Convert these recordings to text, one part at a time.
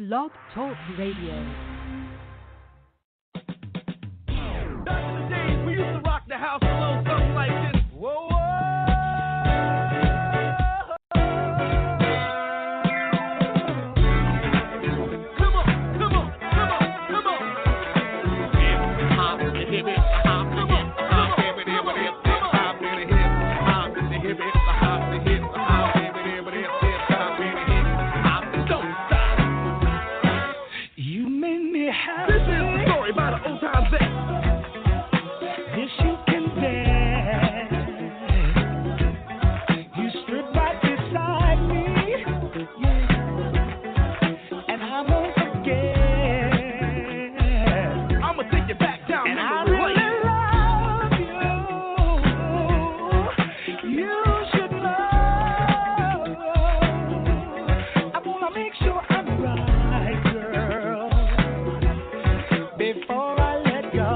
Blog Talk Radio. Back in the days, we used to rock the house a little something like this. Whoa, whoa. Come on, come on, come on, come on. Hip hop in the hip, hop in the hip, hop in the hip, hop in the hip, hop in the hip, hop in the hip, hop in the hip, hop in the hip, hop in the don't stop. You made me happy. This is the story about an old time vet. Yes, you can dance. You stood right beside me, yeah. And I won't forget. I'ma take you back down and memory lane. I really love you. You should know. I wanna make sure I'm right, girl, before I let go.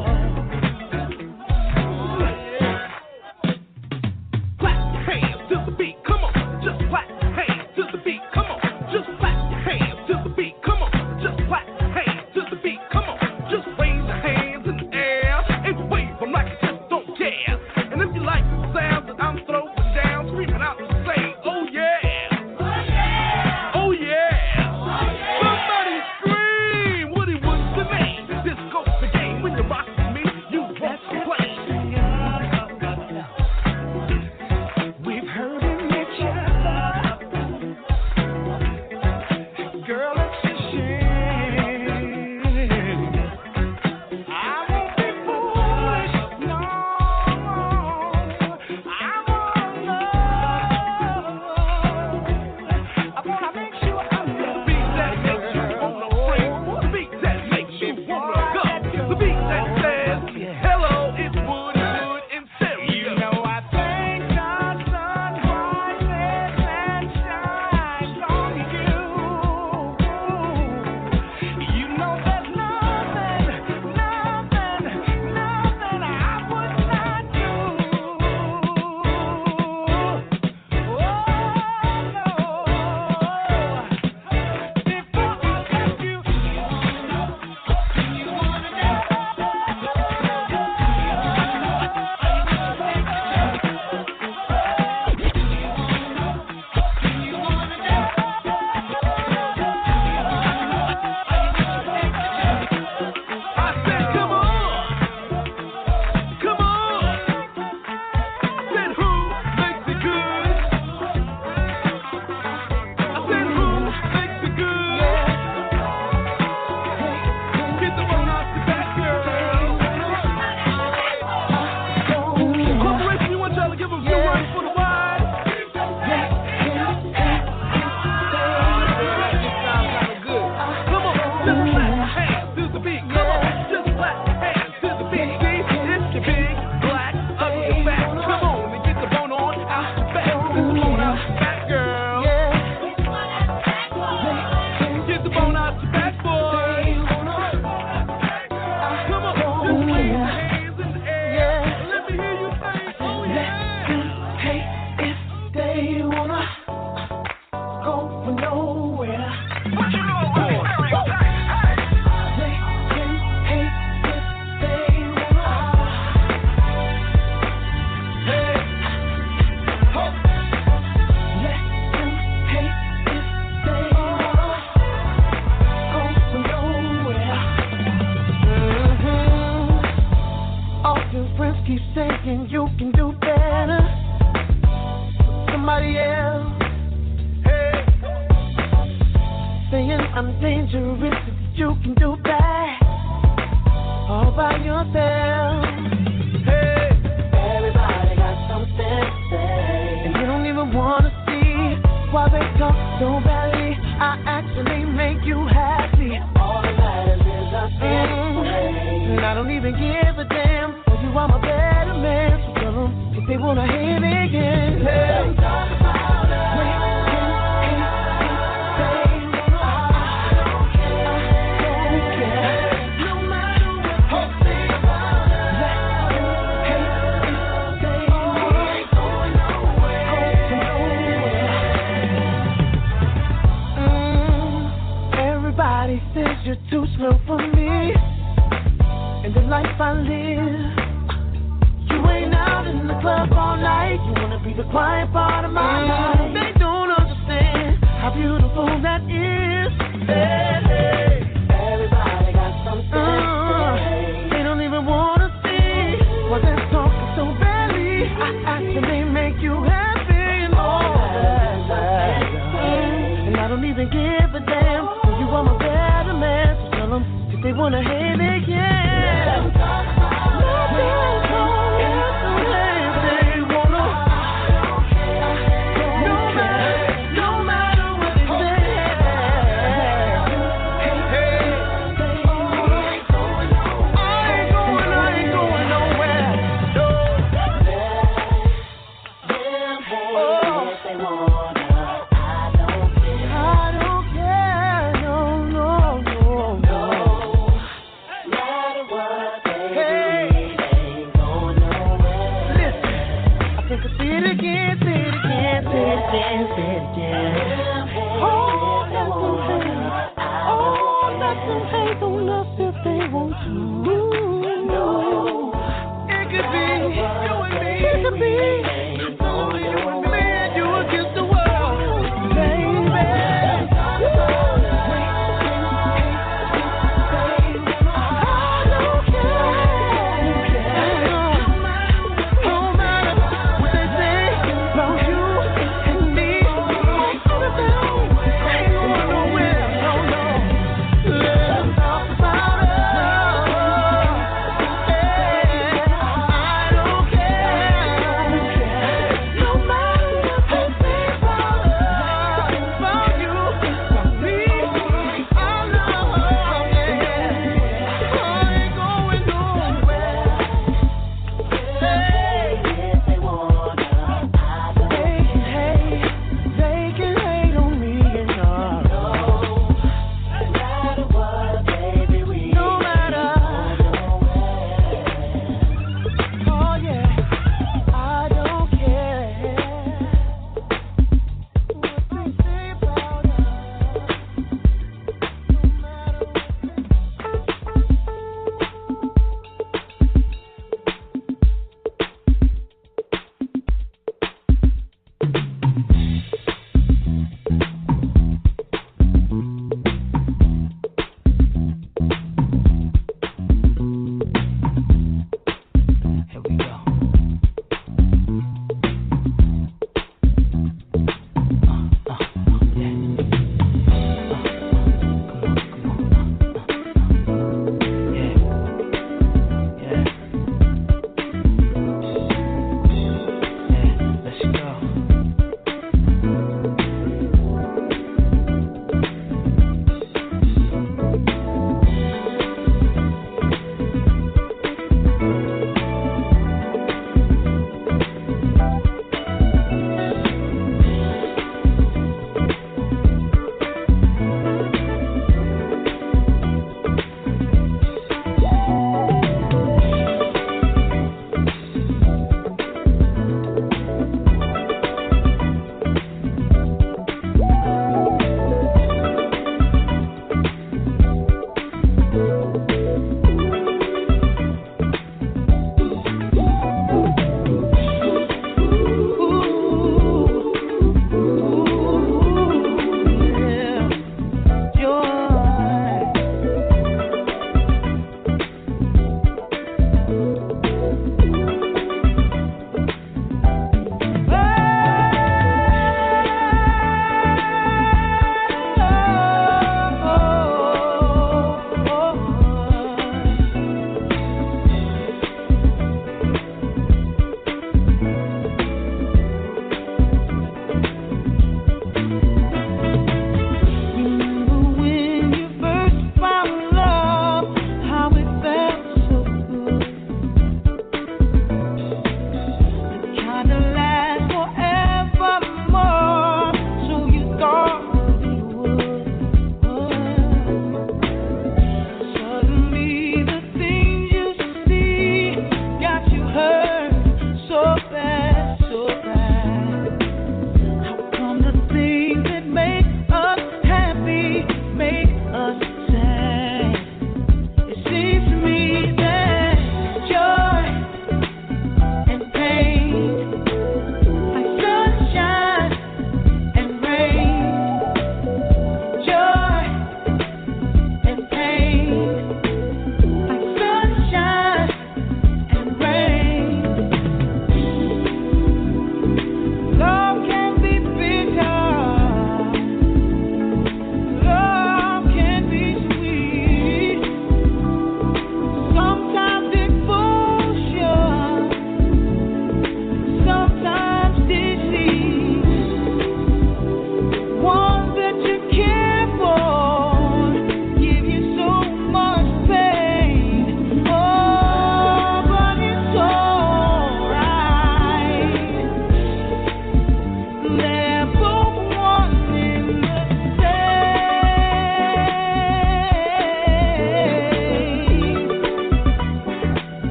Clap your hands to the beat, come on. Just clap your hands to the beat, come on. Just clap your hands to the beat, come on. Just clap your hands to the beat, come on. Just raise your hands in the air and wave them like you just don't care. And if you like the sounds that I'm throwing down, screaming out to say, oh yeah, oh yeah, somebody scream Woody Woods the name. This goes the game. When you rock with me, you won't complain. We've heard each other. Girl, it's a shame. I won't be foolish, no. I wanna love. I wanna make sure I love. The beat that makes you wanna break. The beat that makes you wanna go. The beat that says, hello, it's Woody Wood in stereo. You know I thank God sun rises and shines on you. You know there's nothing I would not do. Oh, no. Before I let you go, you wanna know. I said, come on, come on. I said, who makes it good? I said, who makes it good? Get the phone out the back, girl. Corporation, you want y'all to give them a few words for the wise? Come on, just clap your hands to the beat. Come on, just clap your hands to the beat. See, it's the big, black, ugly back. Come on and get the bone on out the back. Get the bone out the back, girl. Get the bone out the back, boy. Come on, just raise your hands in the air. Let me hear you say, oh yeah. Hey, if they wanna go for nowhere, What you know about it? they can hate if they wanna. Hey, ho, Let them hate if they wanna go for nowhere. All your friends keep saying you can do better. Somebody else saying I'm dangerous, you can do bad all by yourself. hey. Everybody got something to say, and you don't even wanna see why they talk so badly. I actually make you happy. All that matters is I and I don't even give a damn. Cause you are my better man. So tell them if they wanna hate me again. Hey. Talk about us. No matter what they say about us. Everybody Everybody says you're too slow for me, and the life I live. You ain't out in the club all night. You wanna be the quiet part of my life. They don't understand how beautiful that is. Hey, hey. Everybody got something to say. They don't even wanna see what they're talking so badly. I actually make you happy and all that. And I don't even give a damn. You are my better man. So tell them if they wanna hate it, yeah.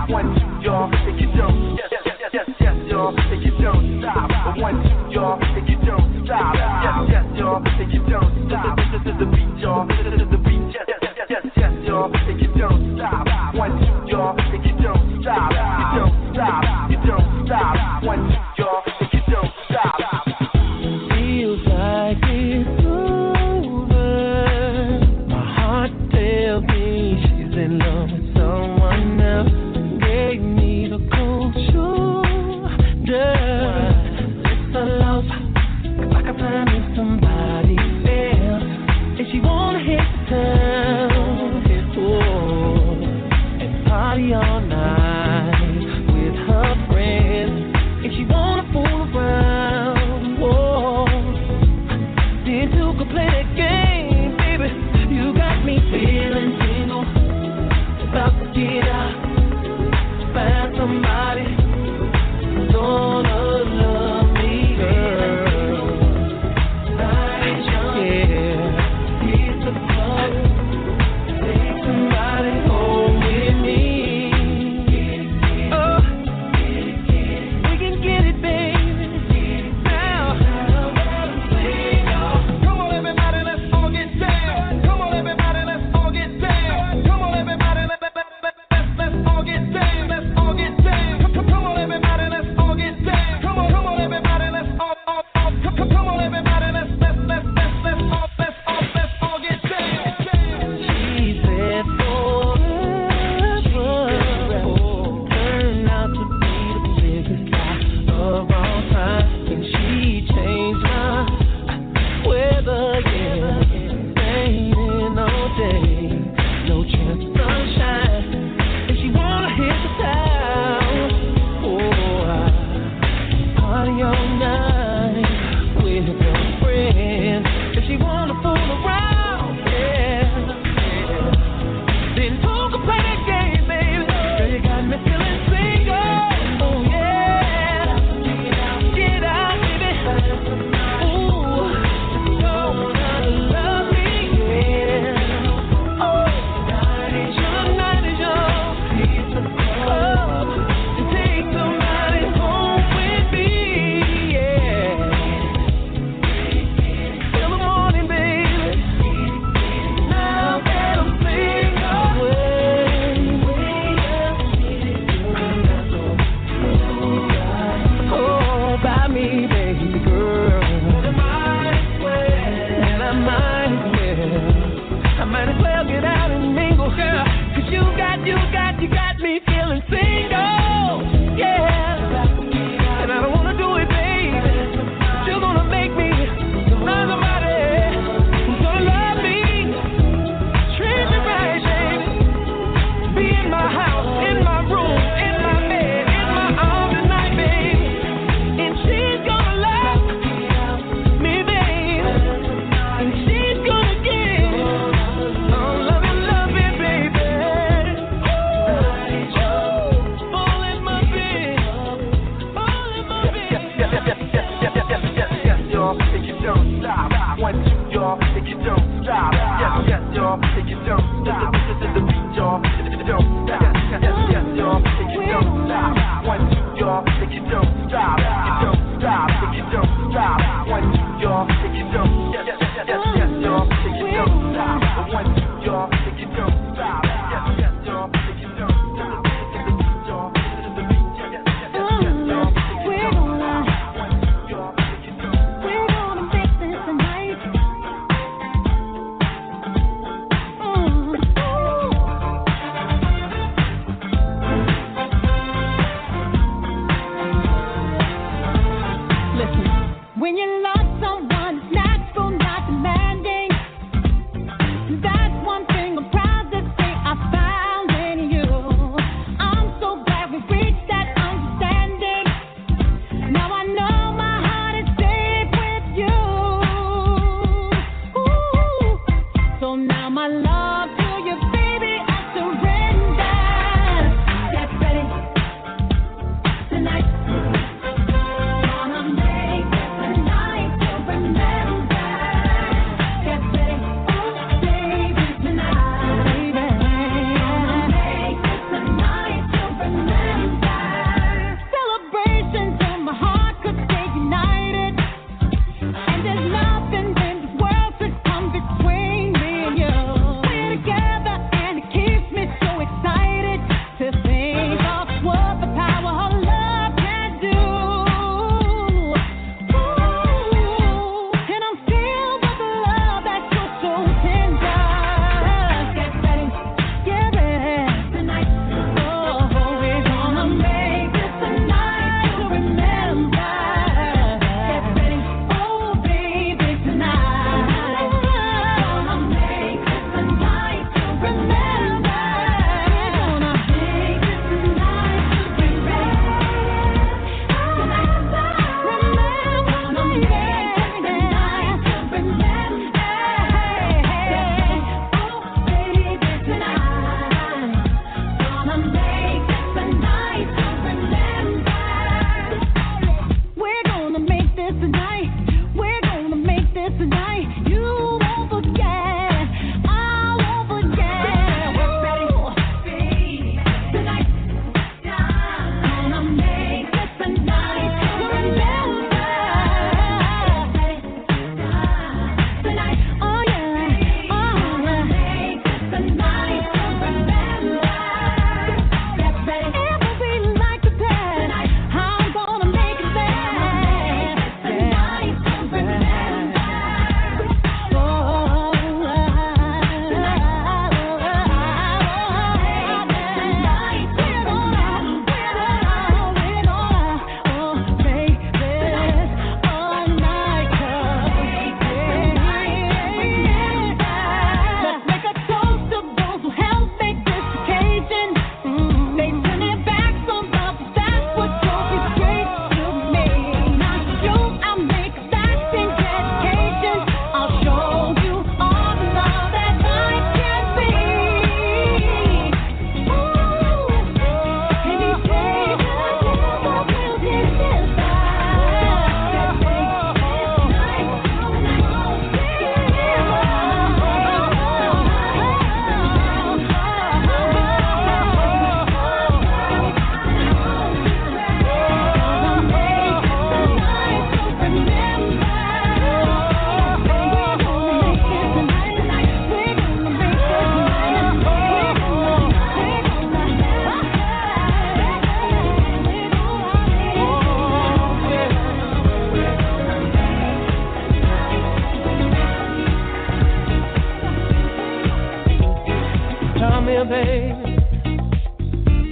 1, 2, y'all, if you don't. Yes, yes, yes, yes, yes, y'all, if you don't stop. 1, 2, y'all, if you don't stop. Yes, yes, y'all, if you don't stop. This is the beat, y'all. This is the beat. Yes, yes, yes, yes, yes, y'all, if you don't stop. 1, 2, y'all, if you don't stop. You don't stop. You don't stop. 1, 2, y'all, if you don't stop. Feels like it's over. My heart tells me she's in love with someone else. Gave me the cold shoulder. It's a loss. If I could find me somebody else, and she wanna hit the town, and party all night with her friends, and she wanna fool around, then you could play that game, baby. You got me feeling single, about to get out, find somebody who's gonna love me, girl. Night young, yeah, hit the club, take somebody home with me.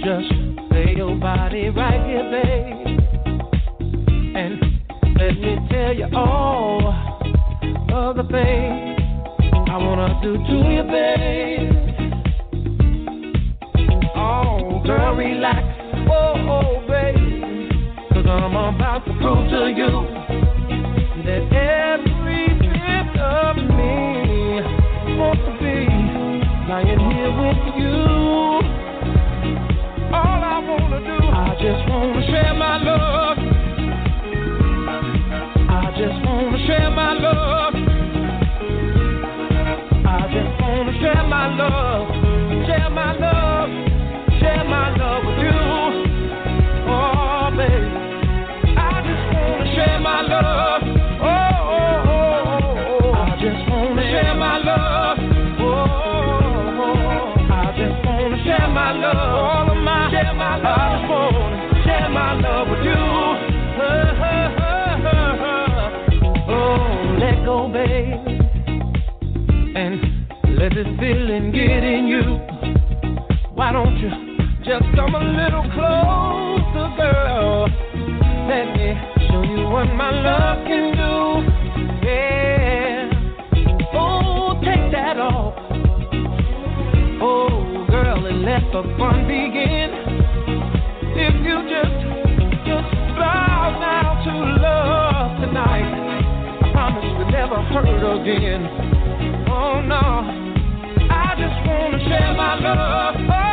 just lay your body right here, babe. And let me tell you all of the things I wanna do to you, babe. Oh, girl, relax, oh, babe. 'Cause I'm about to prove to you that every bit of me wants to be lying here with you. All I wanna do, I just wanna share my love. I just wanna share my love. I just wanna share my love. Share my love. Share my love with you. Oh, baby. I just wanna share my love. Oh. I just wanna share my love. Oh. I just wanna share my love. All of my, share my love. I just wanna share my love with you. Oh, let go, babe, and let this feeling get in you. Why don't you just come a little closer, girl? Let me show you what my love can do. Yeah. Oh, take that off. Oh, girl, and let the fun begin. If you just bow down to love tonight, I promise you'll never hurt again. Oh, no. I just wanna share my love. Oh.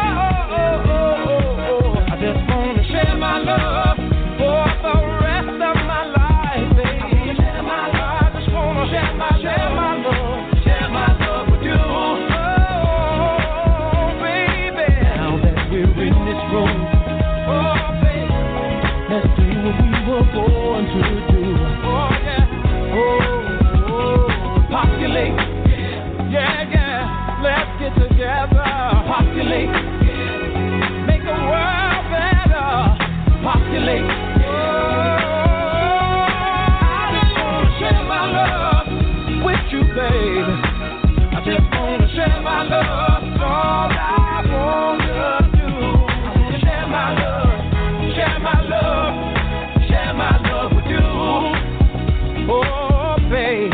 I just wanna share my love for the rest of my life, baby. I wanna share my love. I just wanna share my love. Share my love with you. Oh, baby. Now that we're in this room, oh, baby, let's do what we were born to do. Oh, yeah. Oh, populate. Yeah. Let's get together. Populate. Make the world better. Populate. Oh, I just wanna share my love with you, baby. I just wanna share my love. All I wanna do. I wanna share my love. Share my love. Share my love with you. Oh, baby.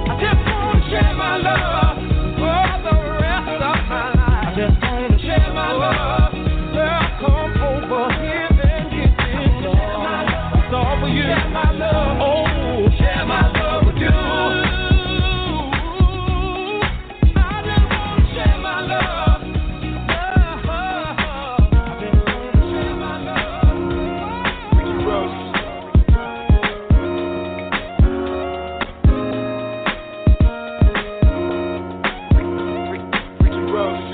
I just wanna share my love. I just wanna share my love. Girl, come over here and get this love. It's all for you. Share my love. Oh, share my love with you. I just wanna share my love. I just wanna share my love. Ricky Rose. Ricky Rose.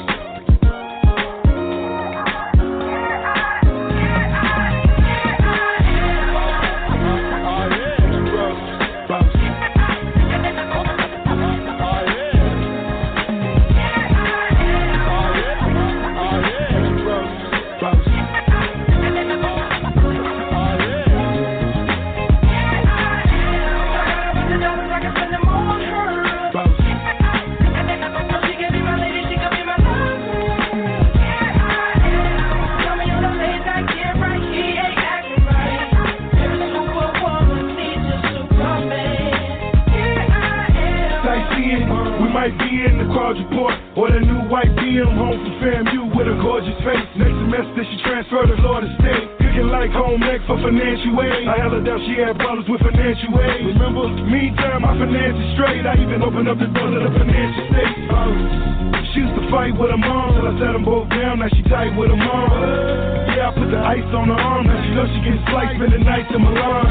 Report, or the new white BM home from FAMU with a gorgeous face. Next semester she transferred to Florida State. Cooking like home ec for financial aid. I held her down, she had problems with financial aid. Remember, meantime my finances straight. I even opened up the door to the financial state. She used to fight with her mom till I set them both down. Now she tight with her mom. Yeah, I put the ice on her arm. Now she knows she gets sliced, spend the night in Milan.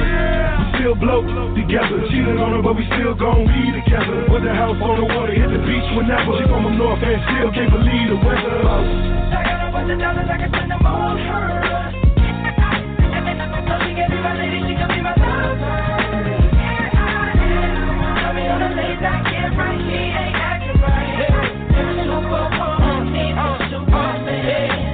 Still blow together, cheating on her, but we still gon' be together. Put the house on the water, hit the beach whenever. She from up north and still can't believe the weather. I got a bunch of dollars, I can spend them on her. So she can be my lady, she can be my lover. Tell me on the days I get right, she ain't acting right. Every superwoman needs a superman.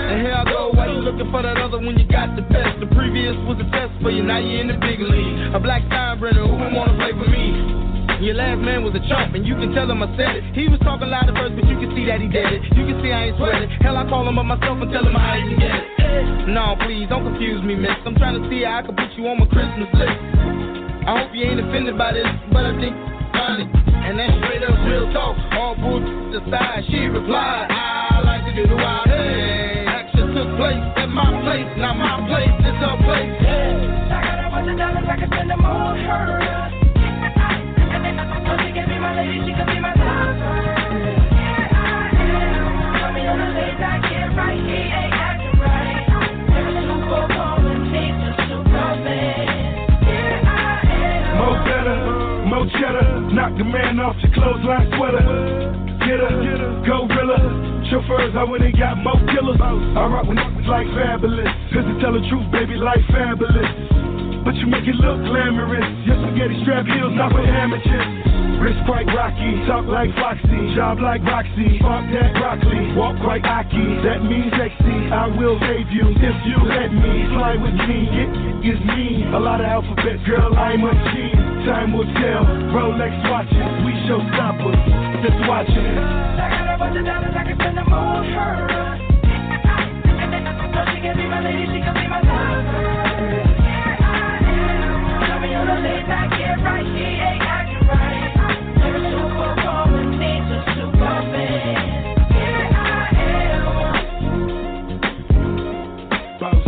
And here I go, why you looking for that other when you got the best? The previous was a test for you, now you're in the big league. A black time brenner, who would wanna play for me? Your last man was a chump, and you can tell him I said it. He was talking loud at first, but you can see that he did it. You can see I ain't sweating. Hell, I call him up myself and tell him I ain't get it. No, please, don't confuse me, miss. I'm trying to see how I can put you on my Christmas list. I hope you ain't offended by this, but I think funny. And that's straight up real talk. All bullshit aside, she replied, I like to do the wild hey. Action took place at my place, not my place, it's her place. I got a bunch of dollars, I can spend them on her. So she can be my lady, she can be my lover. Put me on a late night, get right, he ain't acting right. Never super woman, needs a superman. More better, more cheddar, knock the man off your clothesline sweater. Get her, gorilla. Chauffeurs, I went and got more killers. I rock with niggas like Fabulous. Cause to tell the truth, baby, life fabulous. But you make it look glamorous. Your spaghetti strap heels, not for amateurs. Wrist quite rocky, talk like Foxy, job like Roxy, fuck that broccoli, walk quite Aki, that means sexy, I will save you, if you let me, fly with me, it is me, a lot of alphabet, girl, I'm a G, time will tell, Rolex watches, we show stoppers, just watching it. I got a bunch of dollars, I can spend them on her. So she can be my lady, she can be my lover. Tell me on a late night, get right, she ain't acting right. Never superwoman, needs a superman. Here I am. Boss.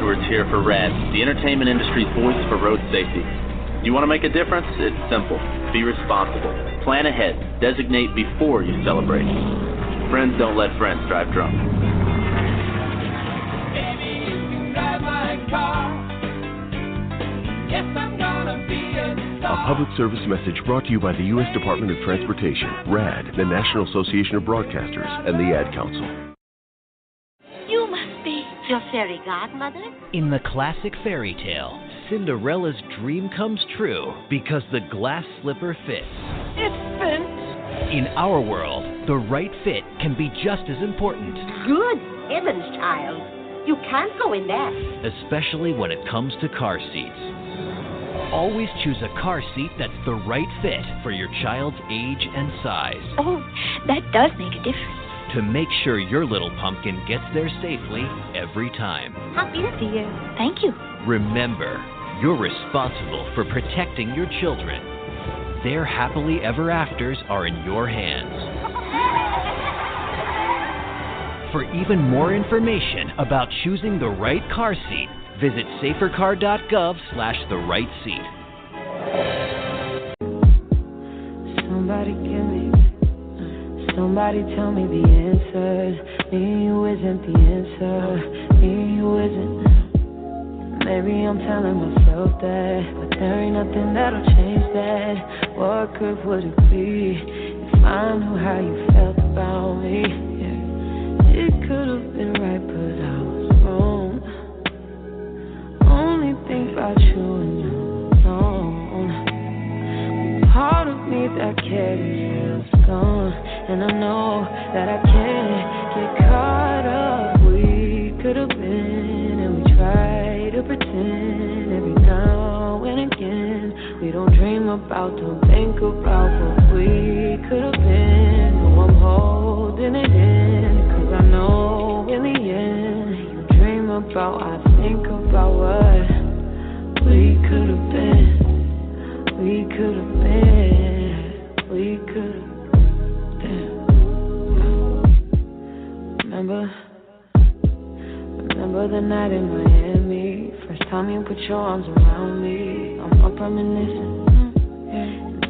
Edwards here for RAD, the entertainment industry's voice for road safety. Do you want to make a difference? It's simple. Be responsible. Plan ahead. Designate before you celebrate. Friends don't let friends drive drunk. Baby, you can drive my car. Yes, I'm gonna be a star. A public service message brought to you by the U.S. Department of Transportation, RAD, the National Association of Broadcasters, and the Ad Council. You must be your fairy godmother? In the classic fairy tale, Cinderella's dream comes true because the glass slipper fits. It fits. In our world, the right fit can be just as important. Good heavens, child. You can't go in that. Especially when it comes to car seats. Always choose a car seat that's the right fit for your child's age and size. Oh, that does make a difference. To make sure your little pumpkin gets there safely every time. How easy of you. Thank you. Remember, you're responsible for protecting your children. Their happily ever afters are in your hands. For even more information about choosing the right car seat, visit safercar.gov/the-right-seat. Somebody tell me the answer. Me and you isn't the answer. Me and you isn't. Maybe I'm telling myself that, but there ain't nothing that'll change that. What good would it be if I knew how you felt about me? Yeah. It could have been right, but I was wrong. Only think about you and you alone. Part of me that cared is gone, and I know that I can't get caught up. We could have been, and we try to pretend every now and again. We don't dream about, don't think about what we could have been. No, I'm holding it in, 'cause I know in the end, you dream about, I think about what we could have been. We could have been, we could have. Remember the night in Miami. First time you put your arms around me. I'm up reminiscing.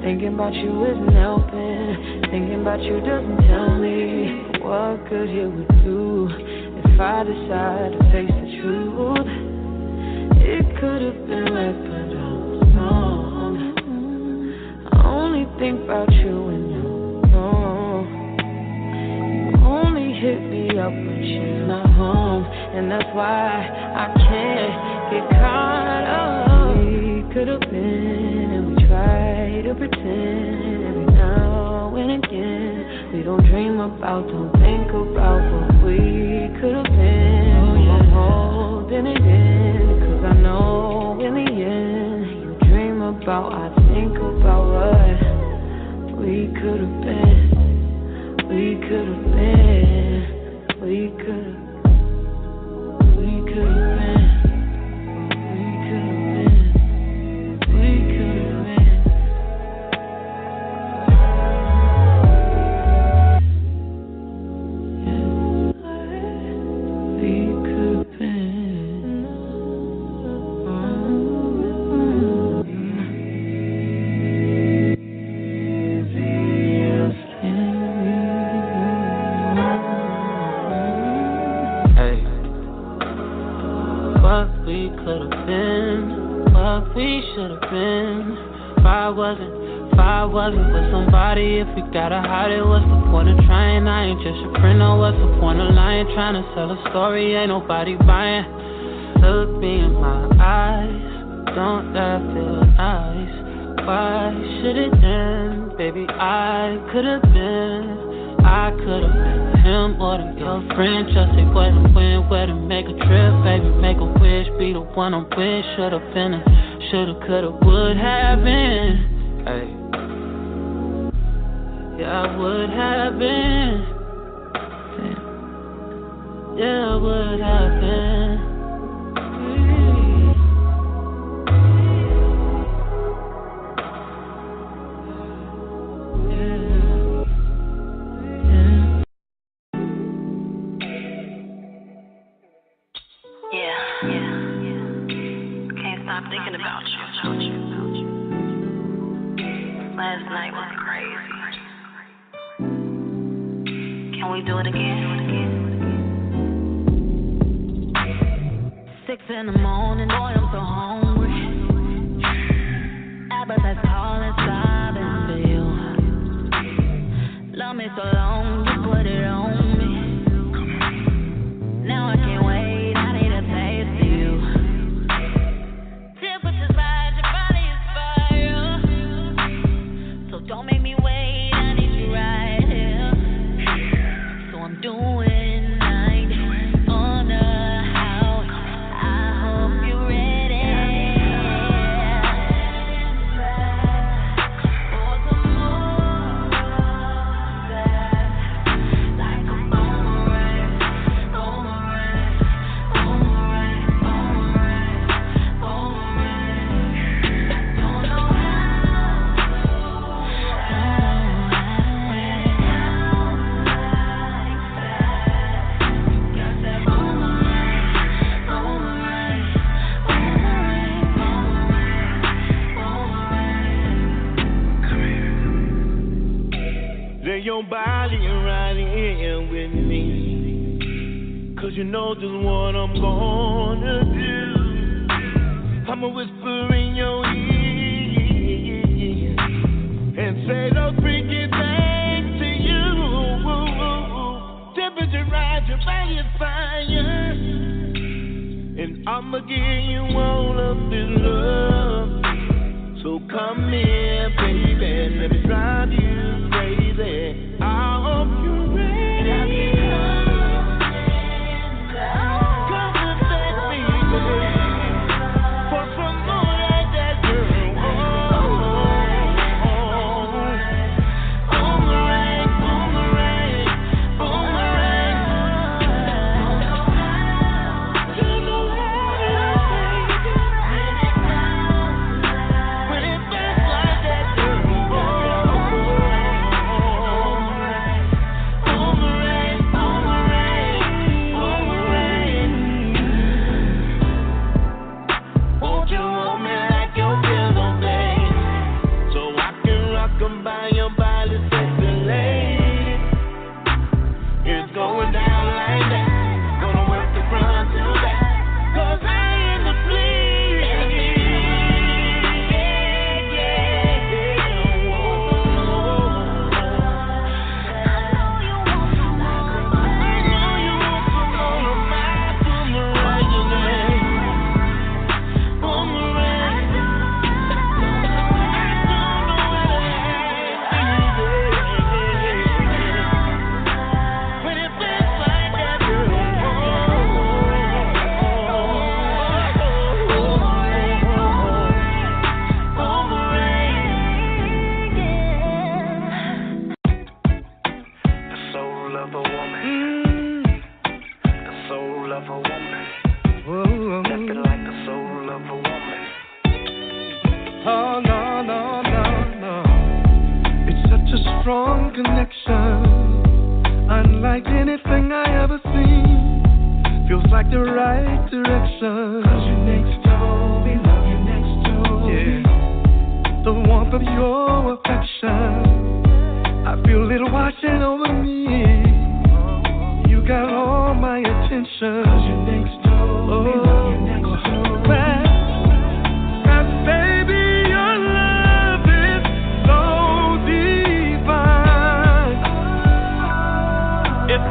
Thinking about you isn't helping. Thinking about you doesn't tell me what good it would do if I decide to face the truth. It could have been right, but I was wrong. I only think about you when you're wrong. You only hit me up when she's not home, and that's why I can't get caught up. We could have been, and we try to pretend every now and again. We don't dream about, don't think about what we could have been. Oh, yeah. I'm holding it in, 'cause I know in the end, you dream about, I think about what we could have been. We could have been. We could have. We could have been. We could have been. We could have been. We could have been. If I wasn't with somebody, if we gotta hide it, what's the point of trying? I ain't just your friend, no, what's the point of lying? Trying to sell a story, ain't nobody buying. Look me in my eyes, don't that feel nice? Why should it end? Baby, I could've been him or the girlfriend. Just say what and when, where to make a trip, baby, make a wish, be the one I'm with. Should've been a, should've, could've, would have been. Hey. Yeah, I would have been. Yeah, I would have been. Yeah. last night was crazy. Can we do it again? 6 in the morning, boy, I'm so hungry. Appetite's calling, sobbing for you. Love me so long, you put it on me. Now I can't wait, I need a taste of you. Temperature's rise, your body is fire. So don't make me wait, I need you right here. So I'm doing night on the house. I hope you're ready. For some more like a boomerang, boomerang, boomerang, boomerang, boomerang. Don't know how Lay your body right here with me, 'cause you know just what I'm gonna do. I'ma whisper in your ear and say those freaky things to you. Temperature rise, your body is fire, and I'ma give you all of this love. So come here, baby, let me drive you crazy. I hope you're ready. Come and take me for some more like that, girl. Boomerang, boomerang, boomerang. You know how when it feels like that, girl. Boomerang, boomerang, boomerang. Won't you hold me like your pillow, babe, so I can rock 'em by your body, sexy lady. It's going down like that. Gonna work the front to back, 'cause I ain't the bleed. Oh, no, no, no, no. It's such a strong connection, unlike anything I ever seen. Feels like the right direction. 'Cause you're next door, we love you next door. Yeah. The warmth of your affection, I feel it washing over me. You got all my attention. 'Cause you're next door, we love you next door.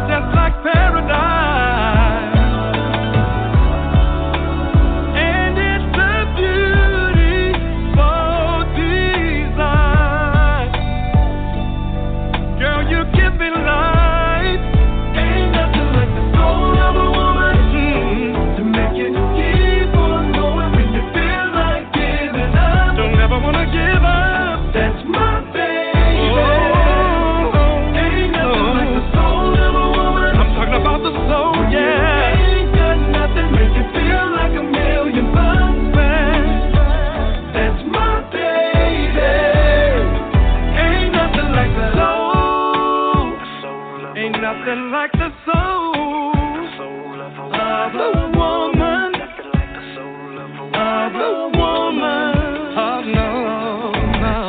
Just like paradise, and it's a beauty so designed. Girl, you give me life. Ain't nothing like the soul of a woman to make you keep on going when you feel like giving up. Don't ever wanna give up. That's my baby. Ain't nothing like the soul of a woman. Talking about the soul, yeah. Ain't got nothing make you feel like a million bucks, man. That's my baby. Ain't nothing like the soul. Ain't nothing like the soul of a woman. Of a woman. Oh no, no.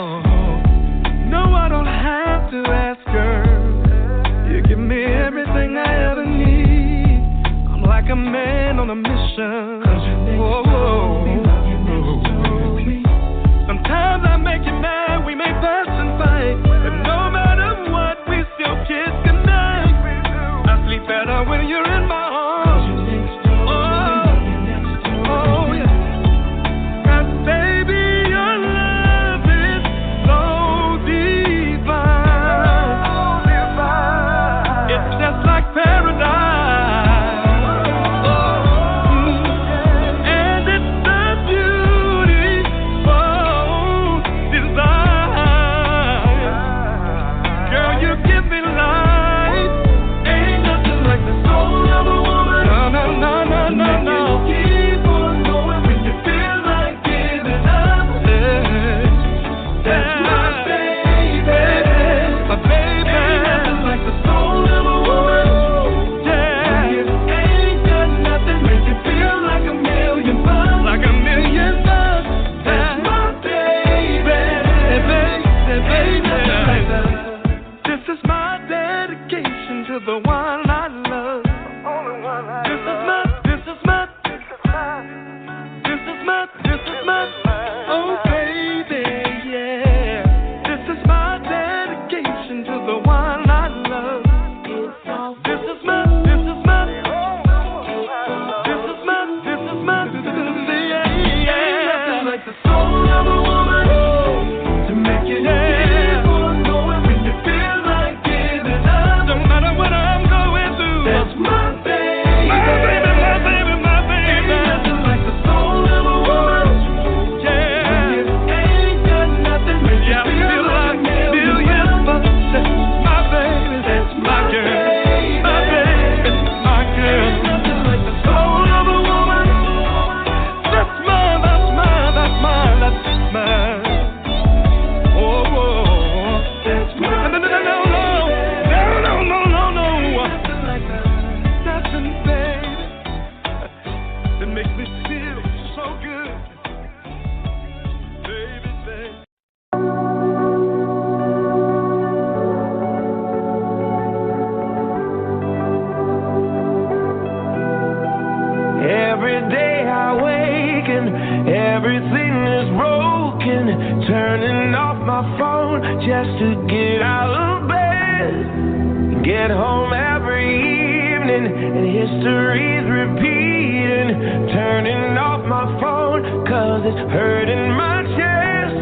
my phone just to get out of bed. Get home every evening and history's repeating. Turning off my phone 'cause it's hurting my chest.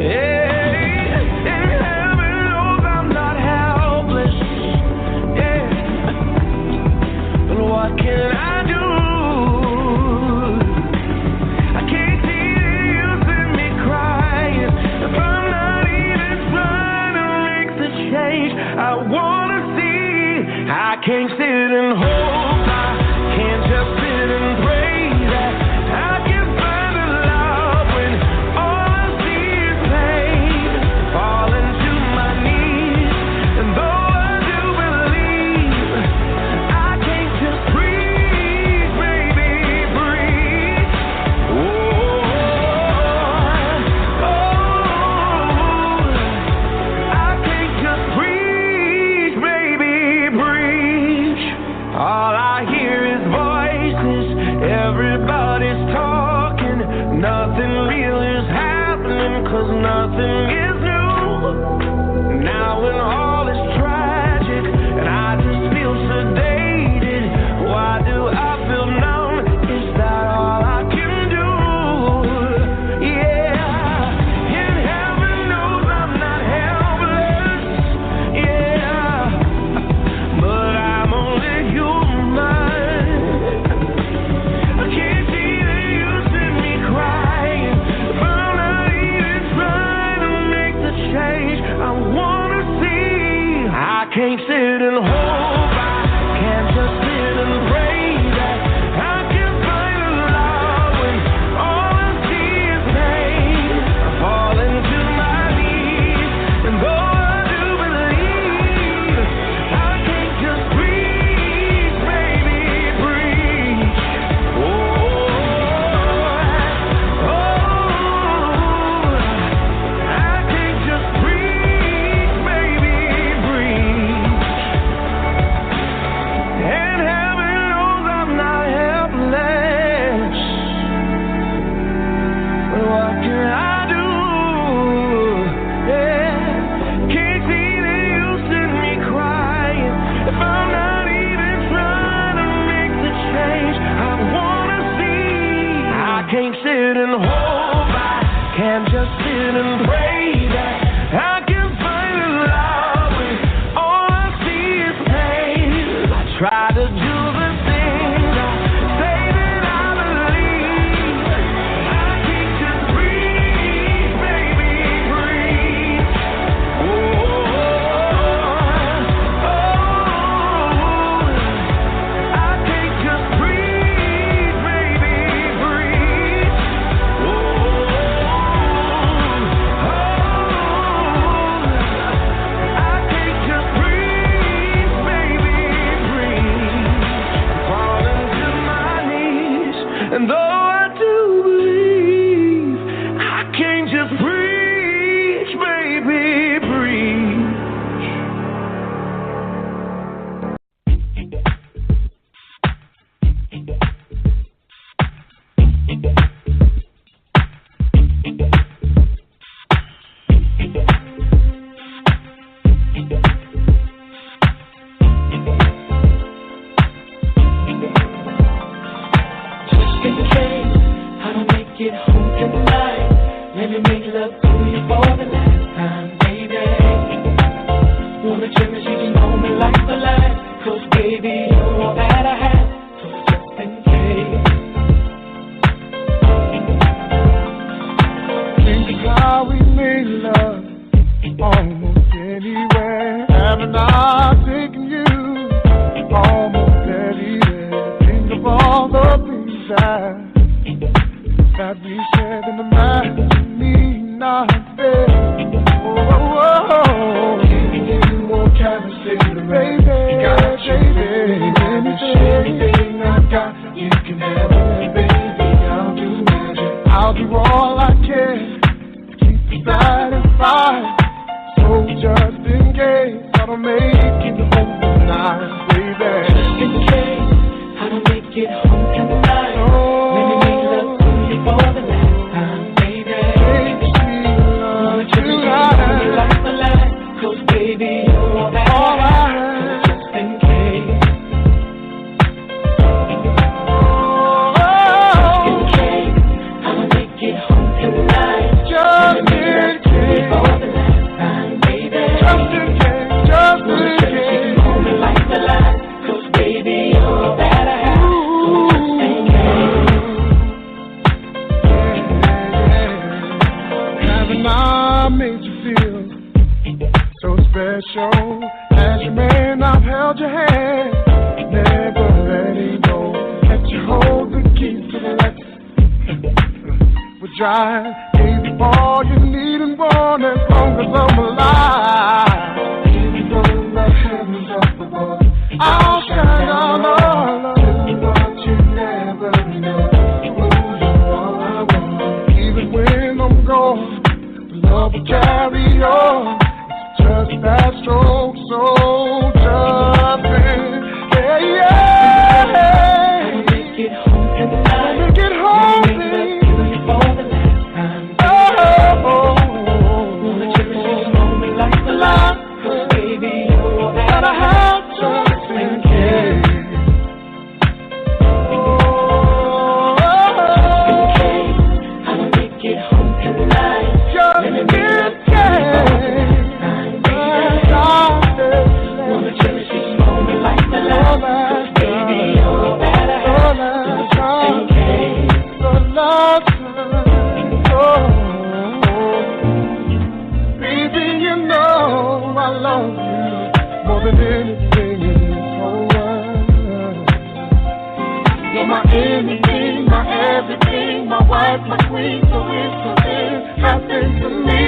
Yeah, and heaven knows I'm not helpless. Yeah, but what can I do? I can't see the use in me crying if I'm not even trying to make the change I wanna see. I can't sit and hope, I can't just sit and pray that I can find a love when all I see is pain. Falling to my knees, and though I do believe, I can't just breathe, baby, breathe. I can't just breathe, baby, breathe. All I hear is voices, everybody's talking. Nothing real is happening 'cause nothing is new. Now when all is tragic and I just feel sedated, why do I feel numb? Is that all I can do? Yeah, and heaven knows I'm not helpless. Yeah, but I'm only human. I can't see the use in me crying if I'm not even trying to make the change I wanna see. I can't sit and hope, I can't just sit and pray that I can find a love when all I see is pain. I fall into my knees, and though I do believe, I can't just breathe, baby, breathe. I can't just breathe, baby, breathe. And heaven knows I'm not helpless. But what can I do? Yeah, can't see the use in me crying if I'm not even trying to make the change I wanna see. I can't sit and hope, I can't just sit and pray that I can find a love when all I see is pain. I try to do the things I say that I believe. I can't just breathe, baby, breathe. I can't just breathe, baby, breathe. I can't just breathe, baby, breathe. Falling to my knees, and though I do believe, I can't just breathe, baby, breathe. Just in case I don't make it home tonight, let me make love to you for the last time, baby. Wanna cherish you, just know me like the light, 'cause baby, you're all that I have. So just in case. Think of how we made love almost anywhere. Haven't I taken you almost anywhere? Think of all the things that we shared in the night to me, not fair. Giving you more time to say the baby. Got you, baby. Anything I've got, you can have it, baby. I'll do magic. I'll do all I can to keep you satisfied. So just in case I don't make it home tonight, baby. Just in case I don't make it home tonight, let me make love to you for the last time, baby. Wanna made you feel so special. As your man, I've held your hand, never letting go. Let you hold the key to the light. We're dry, gave you all you need and want as long as I'm alive. Even though the heavens up above, I'll shine on all of you, but you never know who you are. Even when I'm gone, love will carry on. It's just that stroke, so jumping. Yeah, yeah. Make it home tonight. Make it home, baby. For the last time. Oh, wanna cherish this moment like the last. 'Cause baby, you're that I have just in case. Anything, my everything, my wife, my queen, so if something happens to me,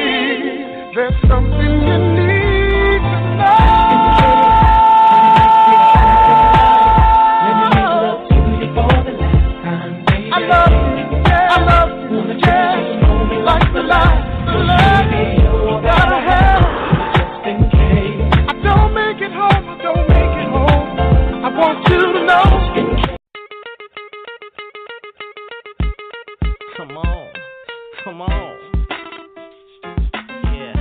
there's something you need to know. Let me make love to you for the last time, baby. I love you, yeah, I love you, wanna cherish this moment like the last, baby, you're that I have, just in case. I don't make it home, I don't make it home, I want you to know. Come on, come on. Yeah.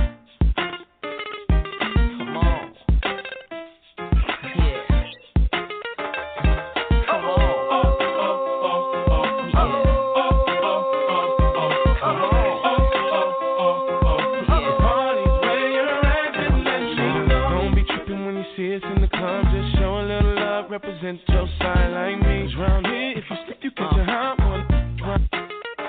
Come on. Yeah. Come on. Don't be tripping when you see us in the club. Just show a little love, represent your side like me. Round here, if you slip, you catch a hot one.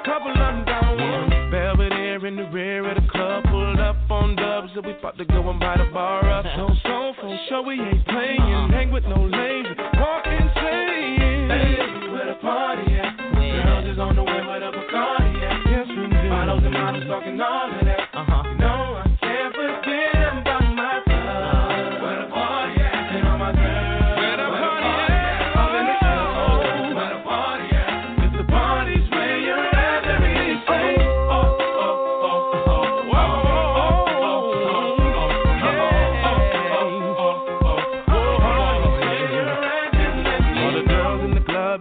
Couple of them down one. Belvedere in the rear of the club. Pulled up on dubs that we about to go and buy the bar up. No soul for sure, we ain't playing. Hang with no lazy. Walk insane. Hey, where the party at? Girls is on the way with a Bacardi at. Yes, we do. Bottles and models talking all of that. You know I can't forget about my love. Where the party at? And all my girls. Where the party at? All in the club. Where the party at? It's the party's where you're at.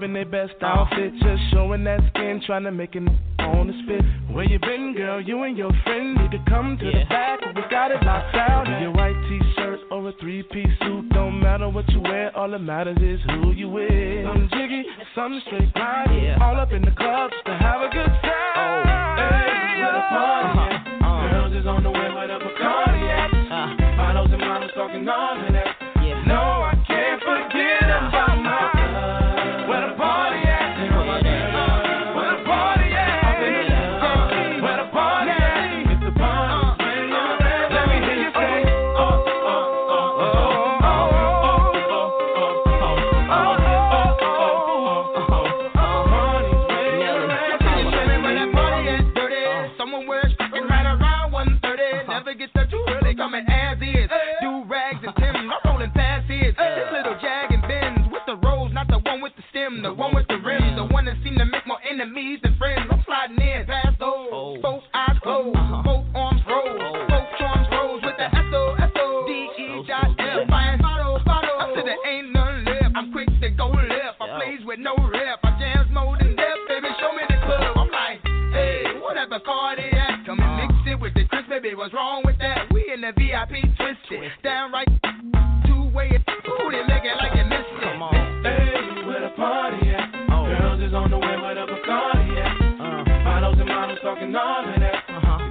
In their best outfit, just showing that skin, trying to make it on the spit. Where you been, girl? You and your friend need to come to the back. We got it locked down. Your white t-shirt or a three-piece suit, don't matter what you wear. All that matters is who you with. Some jiggy, some straight grind. All up in the club just to have a good time. Hey, where the party at? Girls is on the way with a Bacardi at. Bottles and models talking all of that. No, I can't forget about my love. Where the party at? Where the party at? Where the party at? It's the party. Let me hear you say, someone wears fucking right around 1:30. Never get that too early, coming as is. Do rags and Timbs, I'm rolling past his. This little Jag and Benz with the rose, not the one with the stem, the one with the rims, the one that seem to make more enemies than friends. I'm sliding in past those, both eyes closed, both arms rose, both arms rose with the S-O-S-O-D-E-F. Fine bottle. I said there ain't none left. I'm quick to go left. I plays with no rep. I jams more than death, baby. Show me the club. I'm like, hey, whatever car they at, come and mix it with the Chris, baby. What's wrong with that? We in the VIP twisted, downright two-way. Ooh, they make it like you missed it. Come on. Hey, where the party at? Girls is on the way with a Bacardi at. Bottles and models talking all of that.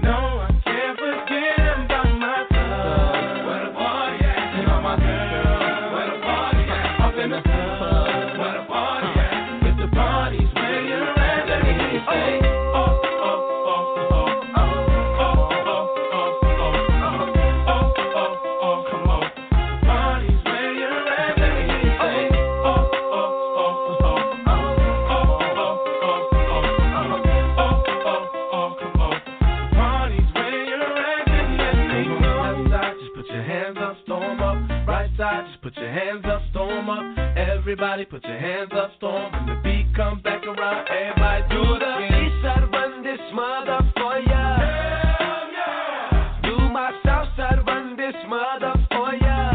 No, I can't forget about my love. Where the party at? And all my girls. Where the party at? Up in the club. Where the party at? If the party's where you're at, let me hear you say, oh, oh, oh, oh, oh, oh, oh, oh, oh. Put your hands up, storm up. Everybody put your hands up, storm. When the beat comes back around, everybody do it again. Eastside run this mother for ya. Hell yeah. Do my Southside run this mother for ya.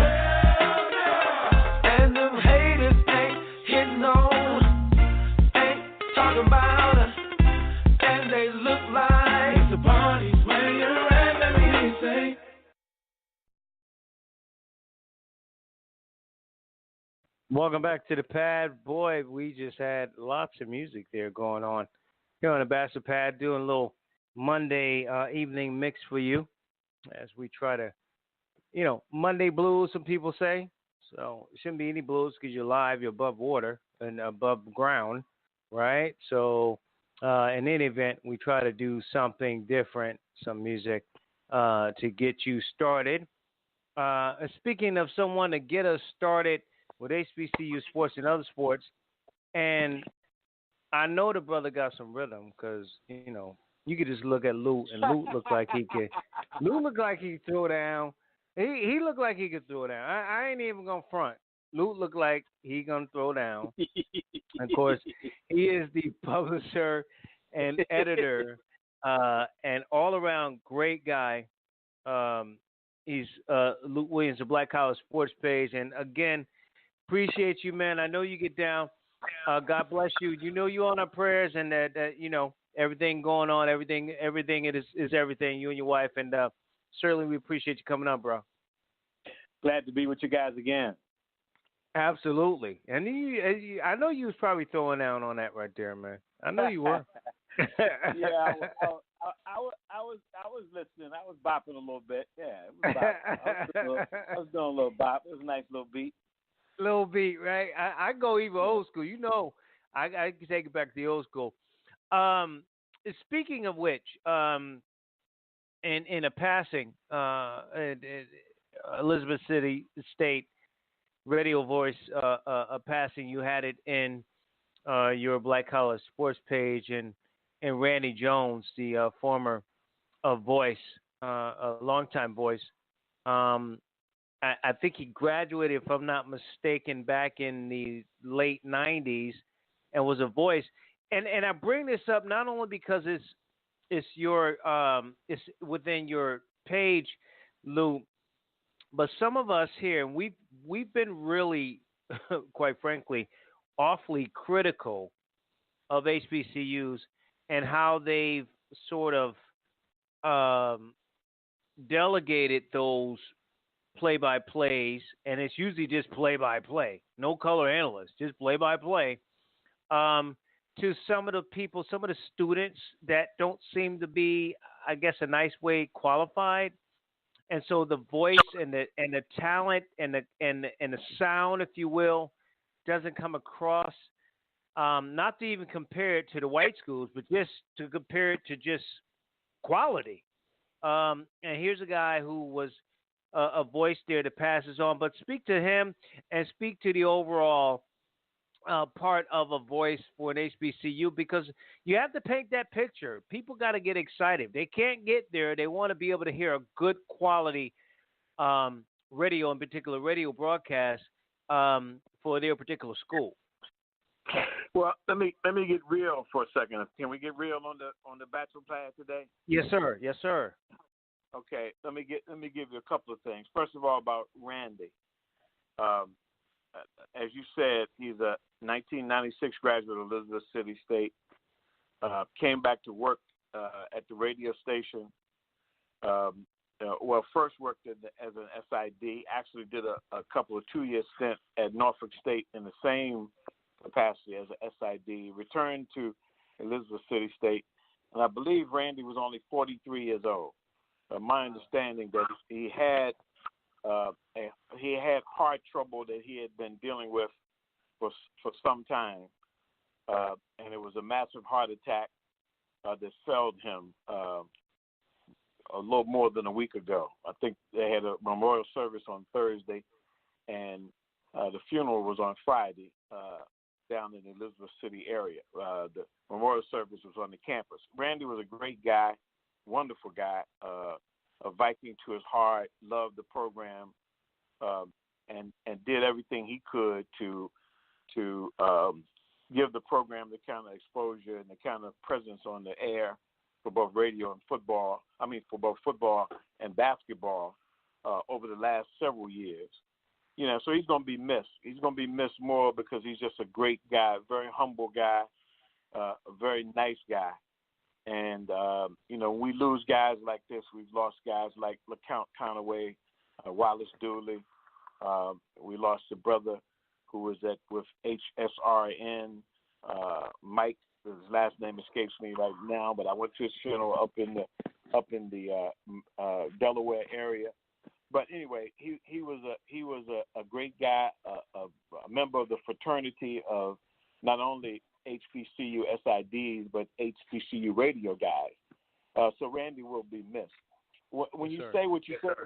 Hell yeah. And them haters ain't hitting on, ain't talking about her, and they look like it's a party where you're at. Let me say. Welcome back to the pad. Boy, we just had lots of music there going on. Here on the Batchelor Pad, doing a little Monday evening mix for you as we try to, Monday blues, some people say. So it shouldn't be any blues because you're live, you're above water and above ground, right? So in any event, we try to do something different, some music to get you started. Speaking of someone to get us started with HBCU sports and other sports, and I know the brother got some rhythm because you could just look at Lou, and Lou looked like he could. Lou looked like he could throw down. He looked like he could throw down. I ain't even gonna front. Lou looked like he gonna throw down. And of course, he is the publisher and editor, and all around great guy. He's Luke Williams, the Black Collar Sports page, and again. Appreciate you, man. I know you get down. God bless you. You know you on our prayers, and that everything going on, everything is everything. You and your wife, and certainly we appreciate you coming on, bro. Glad to be with you guys again. Absolutely, and I know you was probably throwing down on that right there, man. I know you were. Yeah, I was listening. I was bopping a little bit. Yeah, it was bopping. I was doing a little bop. It was a nice little beat. Little beat, right? I go even old school. I can take it back to the old school. Speaking of which, in a passing, Elizabeth City State radio voice, a passing, you had it in your Black Collar Sports page, and Randy Jones, the former voice, a longtime voice. I think he graduated, if I'm not mistaken, back in the late 90s and was a voice. And I bring this up not only because it's within your page, Lou, but some of us here, and we've been really, quite frankly, awfully critical of HBCUs and how they've sort of delegated those play-by-plays, and it's usually just play-by-play, no color analyst, just play-by-play, to some of the people, some of the students that don't seem to be, I guess, a nice way qualified, and so the voice and the talent and the sound, if you will, doesn't come across. Not to even compare it to the white schools, but just to compare it to just quality. And here's a guy who was a voice there that passes on, but speak to him and speak to the overall part of a voice for an HBCU, because you have to paint that picture. People got to get excited. They can't get there. They want to be able to hear a good quality radio, in particular radio broadcast for their particular school. Well, let me get real for a second. Can we get real on the Batchelor Pad today? Yes, sir. Yes, sir. Okay, let me give you a couple of things. First of all, about Randy. As you said, he's a 1996 graduate of Elizabeth City State. Came back to work at the radio station. First worked as an SID. Actually did a couple of 2-year stints at Norfolk State in the same capacity as an SID. Returned to Elizabeth City State, and I believe Randy was only 43 years old. My understanding that he had heart trouble that he had been dealing with for some time, and it was a massive heart attack that felled him a little more than a week ago. I think they had a memorial service on Thursday, and the funeral was on Friday down in the Elizabeth City area. The memorial service was on the campus. Randy was a great guy. Wonderful guy, a Viking to his heart, loved the program, and did everything he could to give the program the kind of exposure and the kind of presence on the air for both radio and football. I mean, for both football and basketball over the last several years. You know, so he's going to be missed. He's going to be missed more because he's just a great guy, very humble guy, a very nice guy. And, you know, when we lose guys like this, we've lost guys like LeCount Conaway, Wallace Dooley. We lost a brother who was with HSRN, Mike. His last name escapes me right now, but I went to his funeral up in the Delaware area. But anyway, he was a great guy, a member of the fraternity of not only HBCU SIDs but HBCU radio guys. So Randy will be missed. When you say what you said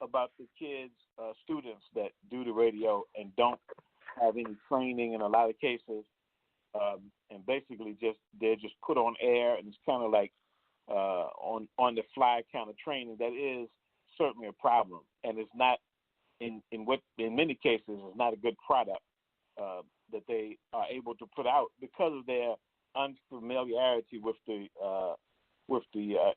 about the kids, students that do the radio and don't have any training in a lot of cases, and basically they're just put on air, and it's kind of like on the fly kind of training, that is certainly a problem, and it's not in many cases it's not a good product that they are able to put out because of their unfamiliarity with the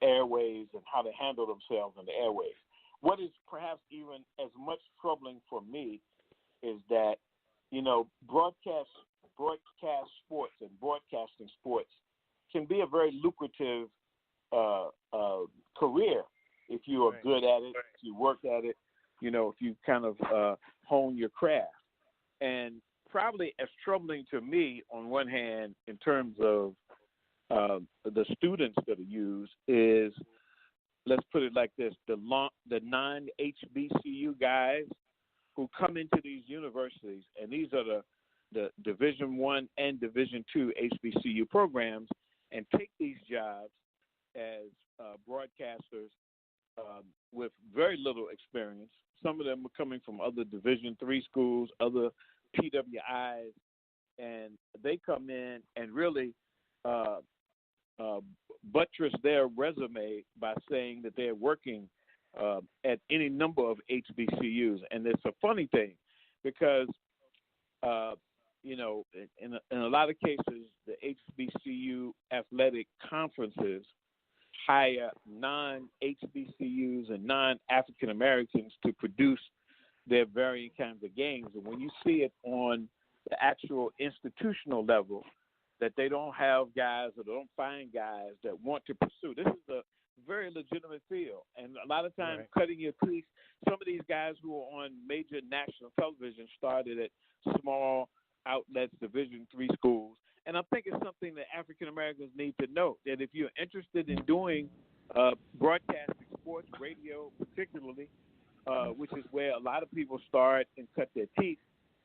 airwaves and how to handle themselves in the airwaves. What is perhaps even as much troubling for me is that, you know, broadcast sports and broadcasting sports can be a very lucrative career if you are good at it, if you work at it, you know, if you kind of hone your craft. And probably as troubling to me, on one hand, in terms of the students that are used, is, let's put it like this, the non-HBCU guys who come into these universities, and these are the Division I and Division II HBCU programs, and take these jobs as broadcasters with very little experience. Some of them are coming from other Division III schools, other PWIs, and they come in and really buttress their resume by saying that they're working at any number of HBCUs. And it's a funny thing because, you know, in a lot of cases, the HBCU athletic conferences hire non-HBCUs and non-African Americans to produce their varying kinds of games. And when you see it on the actual institutional level, that they don't have guys or they don't find guys that want to pursue. This is a very legitimate field. And a lot of times cutting your teeth, some of these guys who are on major national television started at small outlets, Division III schools. And I think it's something that African Americans need to know, that if you're interested in doing broadcasting sports, radio particularly, which is where a lot of people start and cut their teeth,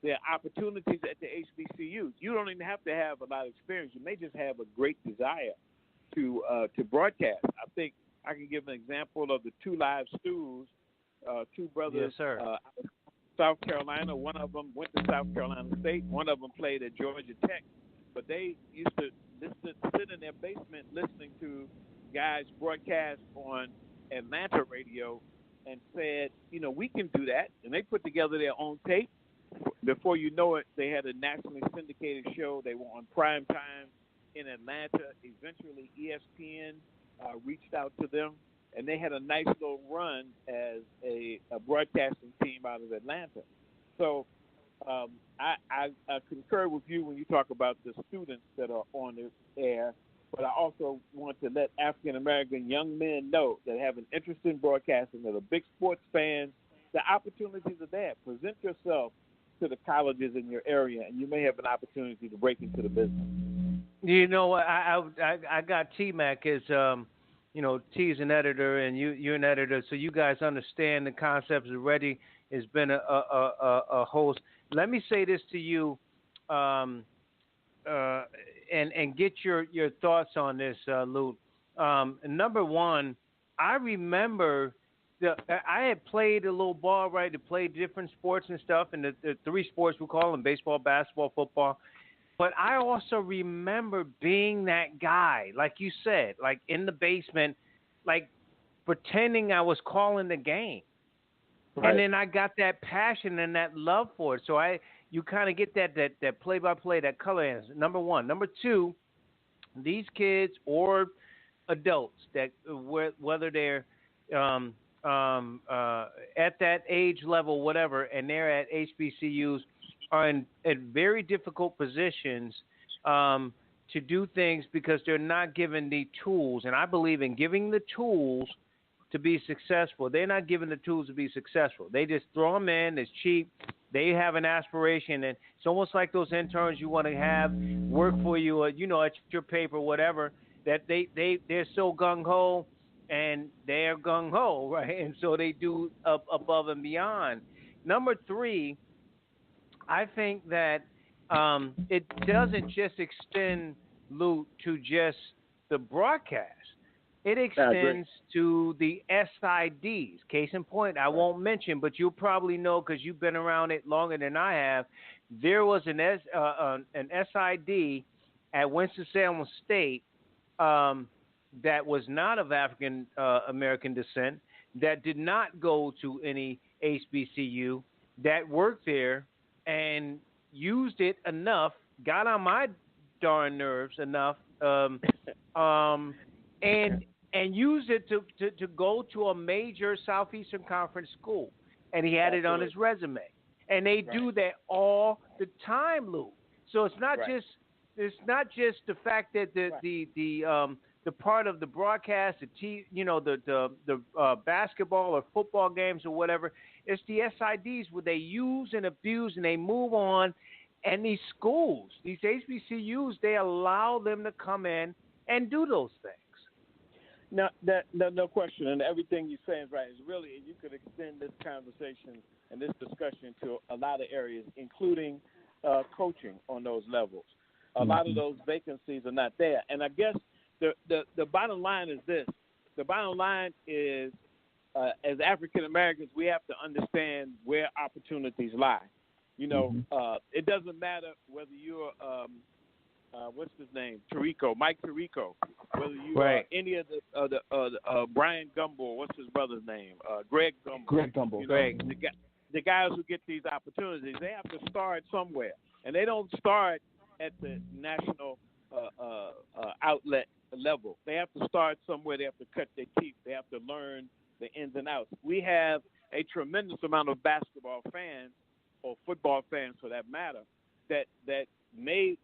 there are opportunities at the HBCUs. You don't even have to have a lot of experience. You may just have a great desire to broadcast. I think I can give an example of the two live stews, two brothers, South Carolina. One of them went to South Carolina State. One of them played at Georgia Tech. But they used to sit in their basement listening to guys broadcast on Atlanta radio and said, you know, we can do that. And they put together their own tape. Before you know it, they had a nationally syndicated show. They were on prime time in Atlanta. Eventually, ESPN reached out to them, and they had a nice little run as a broadcasting team out of Atlanta. So I concur with you when you talk about the students that are on the air, but I also want to let African-American young men know that have an interest in broadcasting, that are big sports fans. The opportunities are there. Present yourself to the colleges in your area, and you may have an opportunity to break into the business. You know, I got T-Mac as, you know, T's an editor and you're an editor, so you guys understand the concepts already. Has been a host. Let me say this to you, and get your thoughts on this, Lou. Number one, I remember I had played a little ball, right? To play different sports and stuff, and the three sports we call them: baseball, basketball, football. But I also remember being that guy, like you said, like in the basement, like pretending I was calling the game. Right. And then I got that passion and that love for it. So you kind of get that play-by-play, that color answer. Number one. Number two, these kids or adults that whether they're at that age level, whatever, and they're at HBCUs, are in very difficult positions to do things because they're not given the tools. And I believe in giving the tools to be successful. They're not given the tools to be successful. They just throw them in. It's cheap. They have an aspiration, and it's almost like those interns you want to have work for you, at your paper, whatever. That they're so gung ho, and they're gung ho, right? And so they do above and beyond. Number three, I think that it doesn't just extend, Lou, to just the broadcast. It extends to the SIDs. Case in point, I won't mention, but you'll probably know because you've been around it longer than I have. There was an SID at Winston-Salem State that was not of African American descent, that did not go to any HBCU, that worked there and used it enough, got on my darn nerves enough, and used it to go to a major Southeastern Conference school, and he had it on his resume. And they do that all the time, Lou. So it's not just the fact that the part of the broadcast, the basketball or football games or whatever. It's the SIDs where they use and abuse and they move on. And these schools, these HBCUs, they allow them to come in and do those things. No question, and everything you're saying is right. It's really, you could extend this conversation and this discussion to a lot of areas, including coaching on those levels. A lot of those vacancies are not there. And I guess the bottom line is this. The bottom line is, as African Americans, we have to understand where opportunities lie. It doesn't matter whether you're what's his name, Mike Tirico, whether you are any of the Brian Gumbel, what's his brother's name, Greg Gumbel. The guys who get these opportunities, they have to start somewhere, and they don't start at the national outlet level. They have to start somewhere. They have to cut their teeth. They have to learn the ins and outs. We have a tremendous amount of basketball fans, or football fans for that matter, that may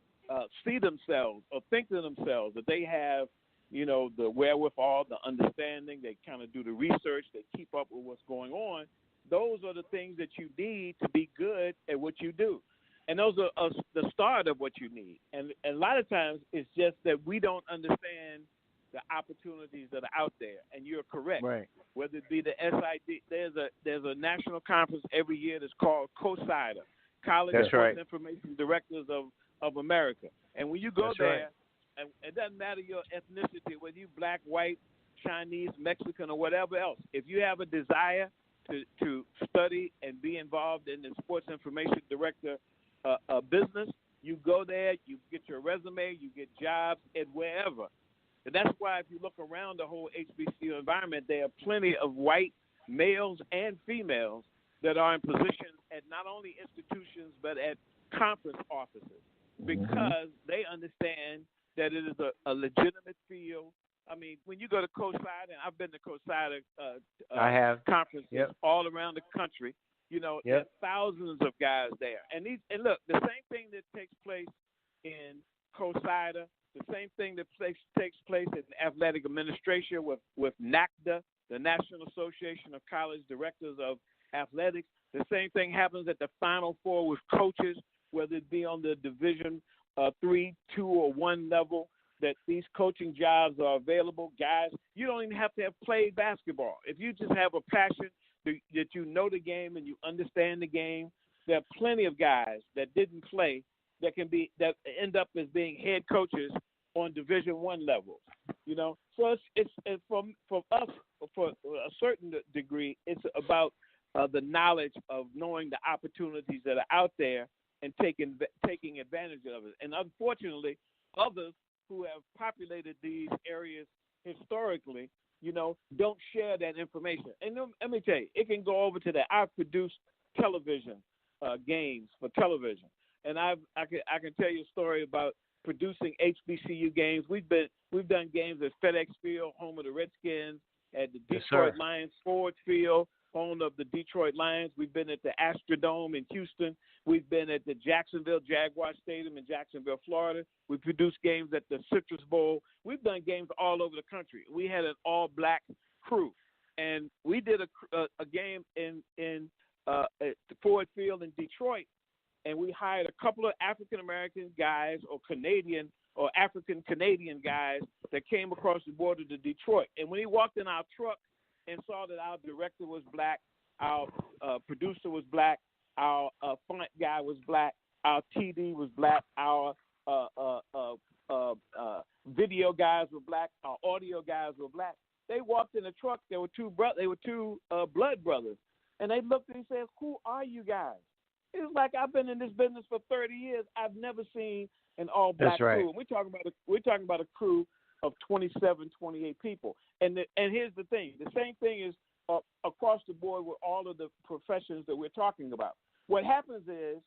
see themselves or think to themselves that they have, the wherewithal, the understanding. They kind of do the research. They keep up with what's going on. Those are the things that you need to be good at what you do. And those are the start of what you need. And a lot of times it's just that we don't understand the opportunities that are out there. And you're correct. Right. Whether it be the SID, there's a national conference every year that's called COSIDA, College Sports Information Directors of America. And when you go there, and it doesn't matter your ethnicity, whether you're black, white, Chinese, Mexican, or whatever else, if you have a desire to study and be involved in the sports information director business, you go there, you get your resume, you get jobs at wherever. And that's why if you look around the whole HBCU environment, there are plenty of white males and females that are in positions at not only institutions but at conference offices, because they understand that it is a legitimate field. I mean, when you go to COSIDA, and I've been to COSIDA conferences all around the country, there's thousands of guys there. And look, the same thing that takes place in COSIDA, the same thing that takes place in athletic administration with NACDA, the National Association of College Directors of Athletics. The same thing happens at the Final Four with coaches, whether it be on the Division 3, 2, or 1 level, that these coaching jobs are available. Guys, you don't even have to have played basketball. If you just have a passion that you know the game and you understand the game, there are plenty of guys that didn't play that end up as being head coaches on Division 1 levels. So it's from us, for a certain degree, it's about the knowledge of knowing the opportunities that are out there and taking advantage of it. And unfortunately, others who have populated these areas historically, don't share that information. And let me tell you, it can go over to that. I've produced television games for television, and I can tell you a story about producing HBCU games. We've done games at FedEx Field, home of the Redskins, at the Detroit Lions Ford Field, home of the Detroit Lions. We've been at the Astrodome in Houston. We've been at the Jacksonville Jaguar Stadium in Jacksonville, Florida. We produced games at the Citrus Bowl. We've done games all over the country. We had an all-black crew, and we did a game at the Ford Field in Detroit, and we hired a couple of African-American guys or Canadian or African-Canadian guys that came across the border to Detroit. And when he walked in our truck and saw that our director was black, our producer was black, our font guy was black, our TD was black, our video guys were black, our audio guys were black. They walked in the truck. They were two blood brothers, and they looked and said, "Who are you guys?" It was like, I've been in this business for 30 years. I've never seen an all-black crew. And we're talking about a crew of 27, 28 people. And here's the thing. The same thing is across the board with all of the professions that we're talking about. What happens is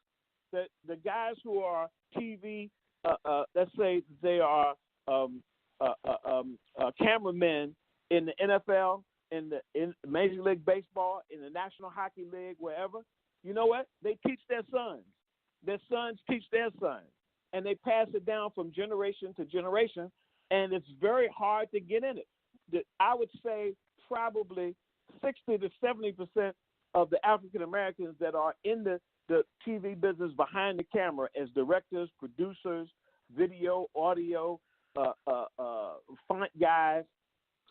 that the guys who are TV, let's say they are cameramen in the NFL, in Major League Baseball, in the National Hockey League, wherever, you know what? They teach their sons. Their sons teach their sons. And they pass it down from generation to generation, and it's very hard to get in it. I would say probably 60 to 70% of the African Americans that are in the TV business behind the camera as directors, producers, video, audio, font guys,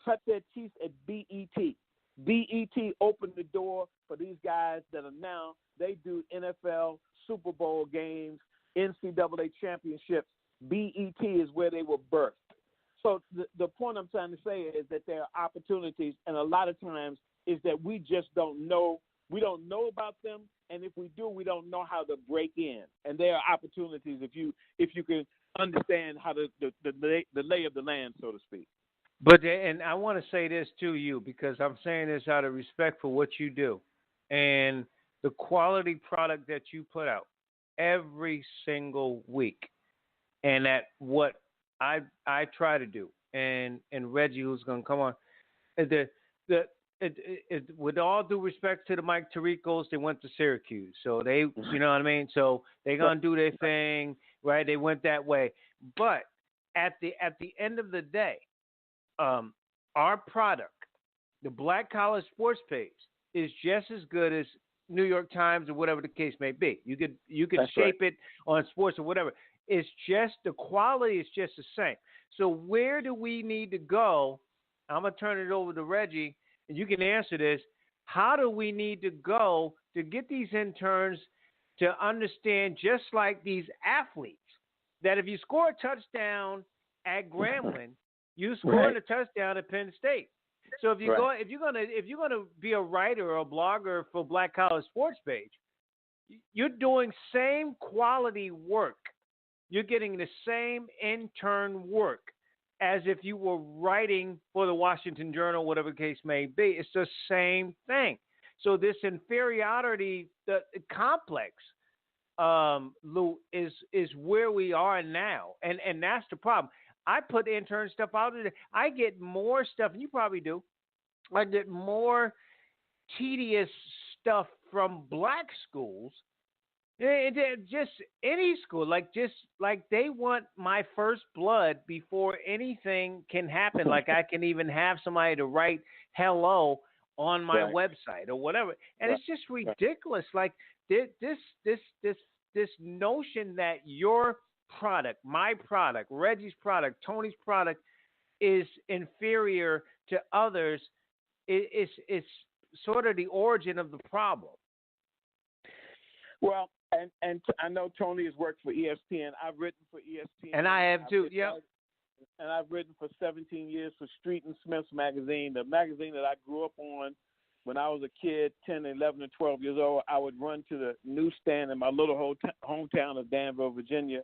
cut their teeth at BET. BET opened the door for these guys that are now, they do NFL, Super Bowl games, NCAA championships. BET is where they were birthed. So the point I'm trying to say is that there are opportunities, and a lot of times is that we just don't know. We don't know about them, and if we do, we don't know how to break in. And there are opportunities if you can understand how the lay of the land, so to speak. But and I want to say this to you because I'm saying this out of respect for what you do and the quality product that you put out every single week, and that what I try to do. And Reggie, who's going to come on, with all due respect to the Mike Tiricos, they went to Syracuse, so they, you know what I mean. So they're gonna do their thing, right? They went that way, but at the end of the day, our product, the Black College Sports page, is just as good as New York Times or whatever the case may be. You could shape it on sports or whatever. It's just the quality is just the same. So where do we need to go? I'm gonna turn it over to Reggie, and you can answer this. How do we need to go to get these interns to understand, just like these athletes, that if you score a touchdown at Grambling, you scored a touchdown at Penn State. So if you're gonna be a writer or a blogger for Black College Sports page, you're doing same quality work. You're getting the same intern work as if you were writing for the Washington Journal, whatever the case may be. It's the same thing. So this inferiority, the complex, Lou, is where we are now, and that's the problem. I put intern stuff out there. I get more stuff, and you probably do. I get more tedious stuff from black schools. Just any school, like they want my first blood before anything can happen. Like I can even have somebody to write hello on my website or whatever, and it's just ridiculous. Like this notion that your product, my product, Reggie's product, Tony's product is inferior to others is sort of the origin of the problem. Well, and I know Tony has worked for ESPN. I've written for ESPN. And I have too, yeah. And I've written for 17 years for Street and Smith's magazine, the magazine that I grew up on when I was a kid, 10, 11, and 12 years old. I would run to the newsstand in my little hometown of Danville, Virginia,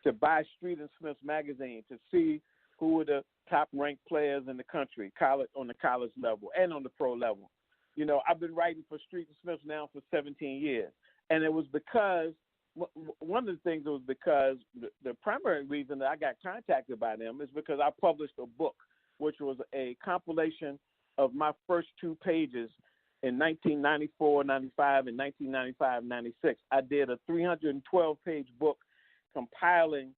to buy Street and Smith's magazine, to see who were the top-ranked players in the country, on the college level and on the pro level. You know, I've been writing for Street and Smith now for 17 years, and it was because one of the things was because the primary reason that I got contacted by them is because I published a book, which was a compilation of my first 2 pages in 1994, 95, and 1995, 96. I did a 312-page book compiling,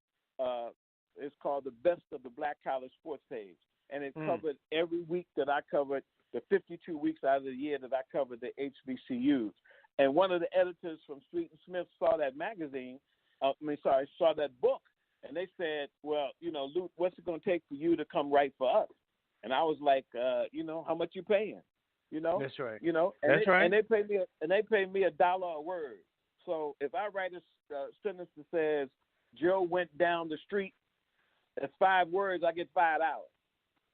it's called The Best of the Black College Sports Page, and it covered every week that I covered, the 52 weeks out of the year that I covered the HBCUs. And one of the editors from Street and Smith saw that saw that book, and they said, well, you know, Luke, what's it going to take for you to come write for us? And I was like, you know, how much you paying? You know, that's right. You know, and they pay me $1 a word. So if I write a sentence that says Joe went down the street, that's 5 words, I get $5.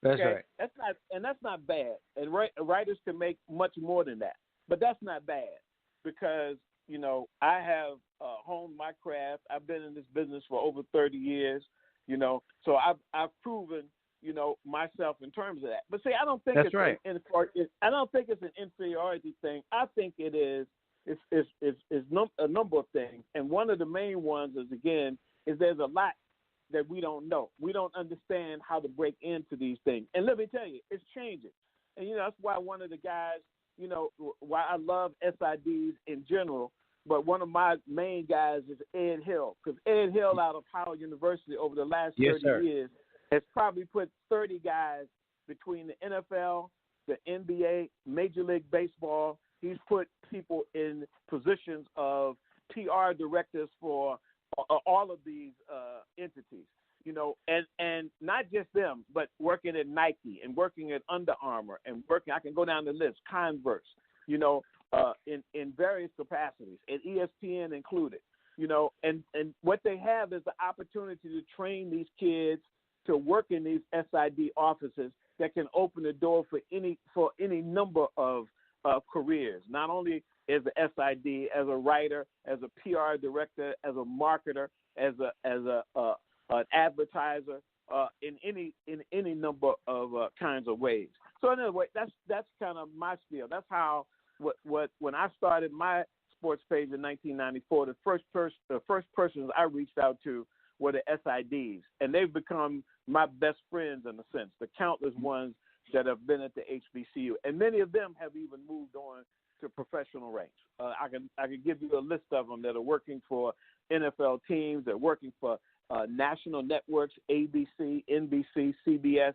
That's okay? right. That's not bad. And writers can make much more than that, but that's not bad because you know I have honed my craft. I've been in this business for over 30 years. You know, so I've proven, you know, myself in terms of that. But see, I don't think I don't think it's an inferiority thing. I think it is. It's a number of things, and one of the main ones is there's a lot that we don't know. We don't understand how to break into these things. And let me tell you, it's changing. And, you know, that's why one of the guys, you know, why I love SIDs in general, but one of my main guys is Ed Hill, because Ed Hill out of Howard University over the last 30 years has probably put 30 guys between the NFL, the NBA, Major League Baseball. He's put people in positions of PR directors for all of these entities, you know, and not just them, but working at Nike and working at Under Armour and working, I can go down the list, Converse, you know, in various capacities, and ESPN included, you know, and what they have is the opportunity to train these kids to work in these SID offices that can open the door for any number of careers, not only as a SID, as a writer, as a PR director, as a marketer, as an advertiser, in any number of kinds of ways. So anyway, that's kind of my spiel. That's how when I started my sports page in 1994, the first persons I reached out to were the SIDs, and they've become my best friends in a sense. The countless ones that have been at the HBCU, and many of them have even moved on to professional ranks. I can give you a list of them that are working for NFL teams. They're working for national networks, ABC, NBC, CBS.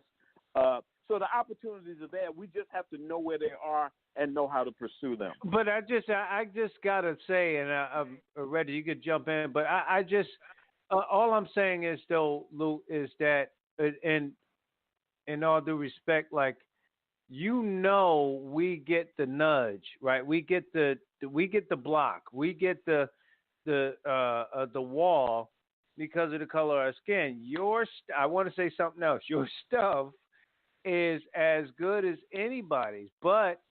So the opportunities are there. We just have to know where they are and know how to pursue them. But I just gotta say, and I'm ready. You could jump in, but I just all I'm saying is though, Lou, is that in all due respect, like, you know, we get the nudge, right? We get the block, we get the wall because of the color of our skin. I want to say something else. Your stuff is as good as anybody's, but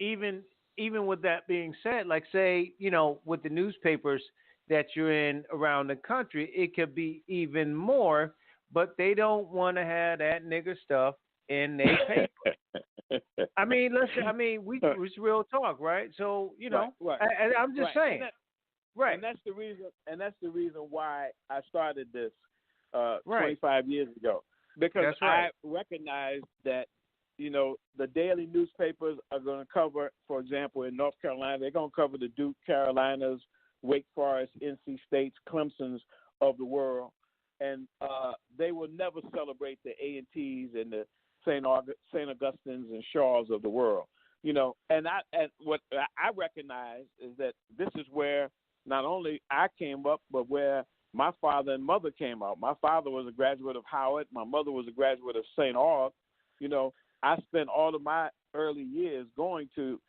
even with that being said, like, say, you know, with the newspapers that you're in around the country, it could be even more. But they don't want to have that nigger stuff in their paper. I mean, listen. I mean, it's real talk, right? So, you know, right. I'm just saying, right. And that's the reason. And that's the reason why I started this 25 years ago, because I recognized that, you know, the daily newspapers are going to cover, for example, in North Carolina, they're going to cover the Duke, Carolinas, Wake Forest, NC States, Clemson's of the world. And they will never celebrate the A&Ts and the St. Augustines and Shaws of the world, you know. And what I recognize is that this is where not only I came up, but where my father and mother came out. My father was a graduate of Howard. My mother was a graduate of St. Aug. You know, I spent all of my early years going to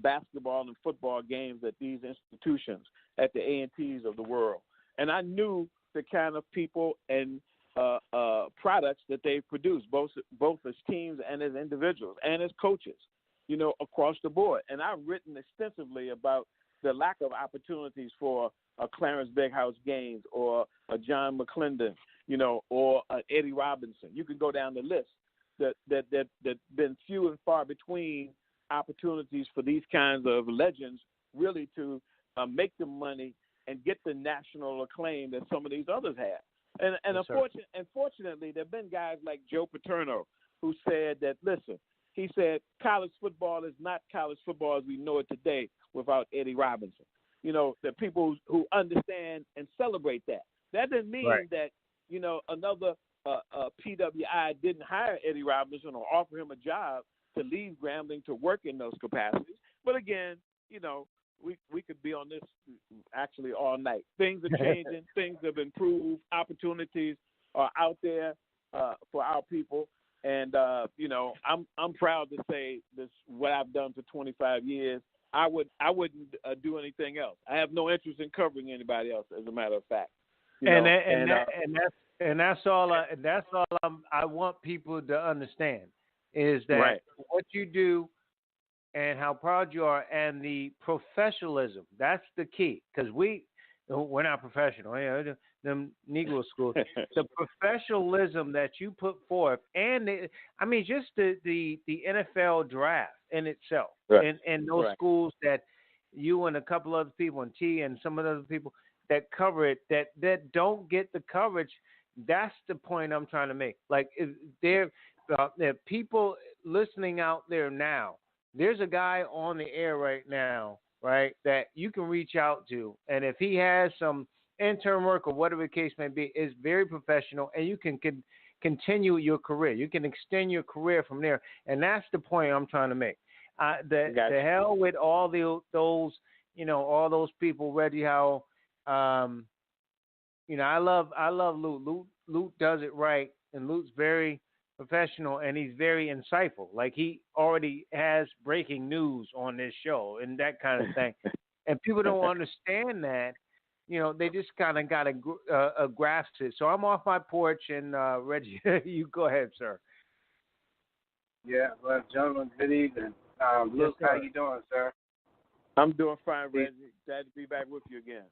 basketball and football games at these institutions, at the A&Ts of the world. And I knew the kind of people and products that they produce, both as teams and as individuals and as coaches, you know, across the board. And I've written extensively about the lack of opportunities for a Clarence Beghouse Gaines or a John McClendon or Eddie Robinson. You can go down the list. That been few and far between opportunities for these kinds of legends really to make the money and get the national acclaim that some of these others have. And unfortunately, there have been guys like Joe Paterno who said that, listen, he said college football is not college football as we know it today without Eddie Robinson. The people who understand and celebrate that. That doesn't mean that, another PWI didn't hire Eddie Robinson or offer him a job to leave Grambling to work in those capacities. But again, we could be on this actually all night. Things are changing. Things have improved. Opportunities are out there for our people. And, I'm proud to say this, what I've done for 25 years. I wouldn't do anything else. I have no interest in covering anybody else, as a matter of fact. That's all I want people to understand is that what you do and how proud you are and the professionalism, that's the key. Because we're not professional. Them Negro schools. The professionalism that you put forth and just the NFL draft in itself and those schools that you and a couple other people and T and some of the other people that cover it that don't get the coverage. That's the point I'm trying to make. Like, if there are people listening out there now, there's a guy on the air right now, right, that you can reach out to. And if he has some intern work or whatever the case may be, is very professional, and you can continue your career. You can extend your career from there. And that's the point I'm trying to make. The hell with all those, all those people, Reggie Howell. I love Luke. Luke does it right, and Luke's very professional, and he's very insightful. Like, he already has breaking news on this show and that kind of thing. And people don't understand that. They just kind of got to grasp it. So I'm off my porch, and Reggie, you go ahead, sir. Yeah, well, gentlemen, good evening. Luke, how you doing, sir? I'm doing fine, Reggie. Glad to be back with you again.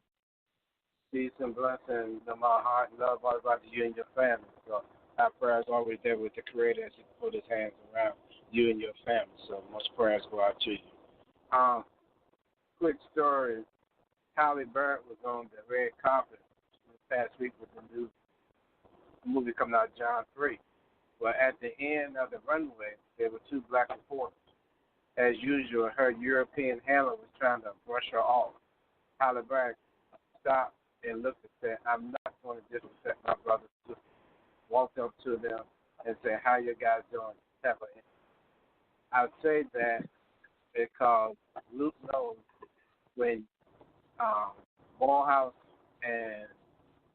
Peace and blessings in my heart and love all about you and your family. So our prayers always there with the Creator as He put His hands around you and your family. So much prayers go out to you. Quick story. Halle Berry was on the red carpet this past week with the new movie coming out, John 3. But at the end of the runway, there were two black reporters. As usual, her European handler was trying to brush her off. Halle Berry stopped and looked and said, "I'm not going to disrespect my brothers and sisters." Walked up to them and said, "How you guys doing?" I say that because Luke knows when Morehouse and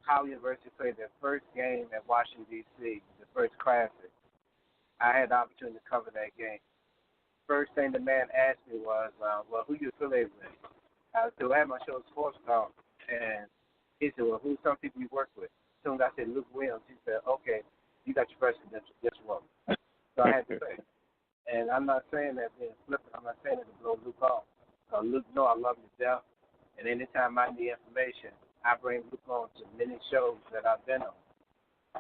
Howard University played their first game at Washington, D.C., the first classic, I had the opportunity to cover that game. First thing the man asked me was, well, who you affiliated with? I said, well, I had my show Sports Talk, and he said, well, who's some people you work with? As soon as I said Luke Williams, he said, okay, you got your president this role. So I had to say. And I'm not saying that being flippant. I'm not saying it to blow Luke off. Luke knows I love him to death. And anytime I need information, I bring Luke on to many shows that I've been on.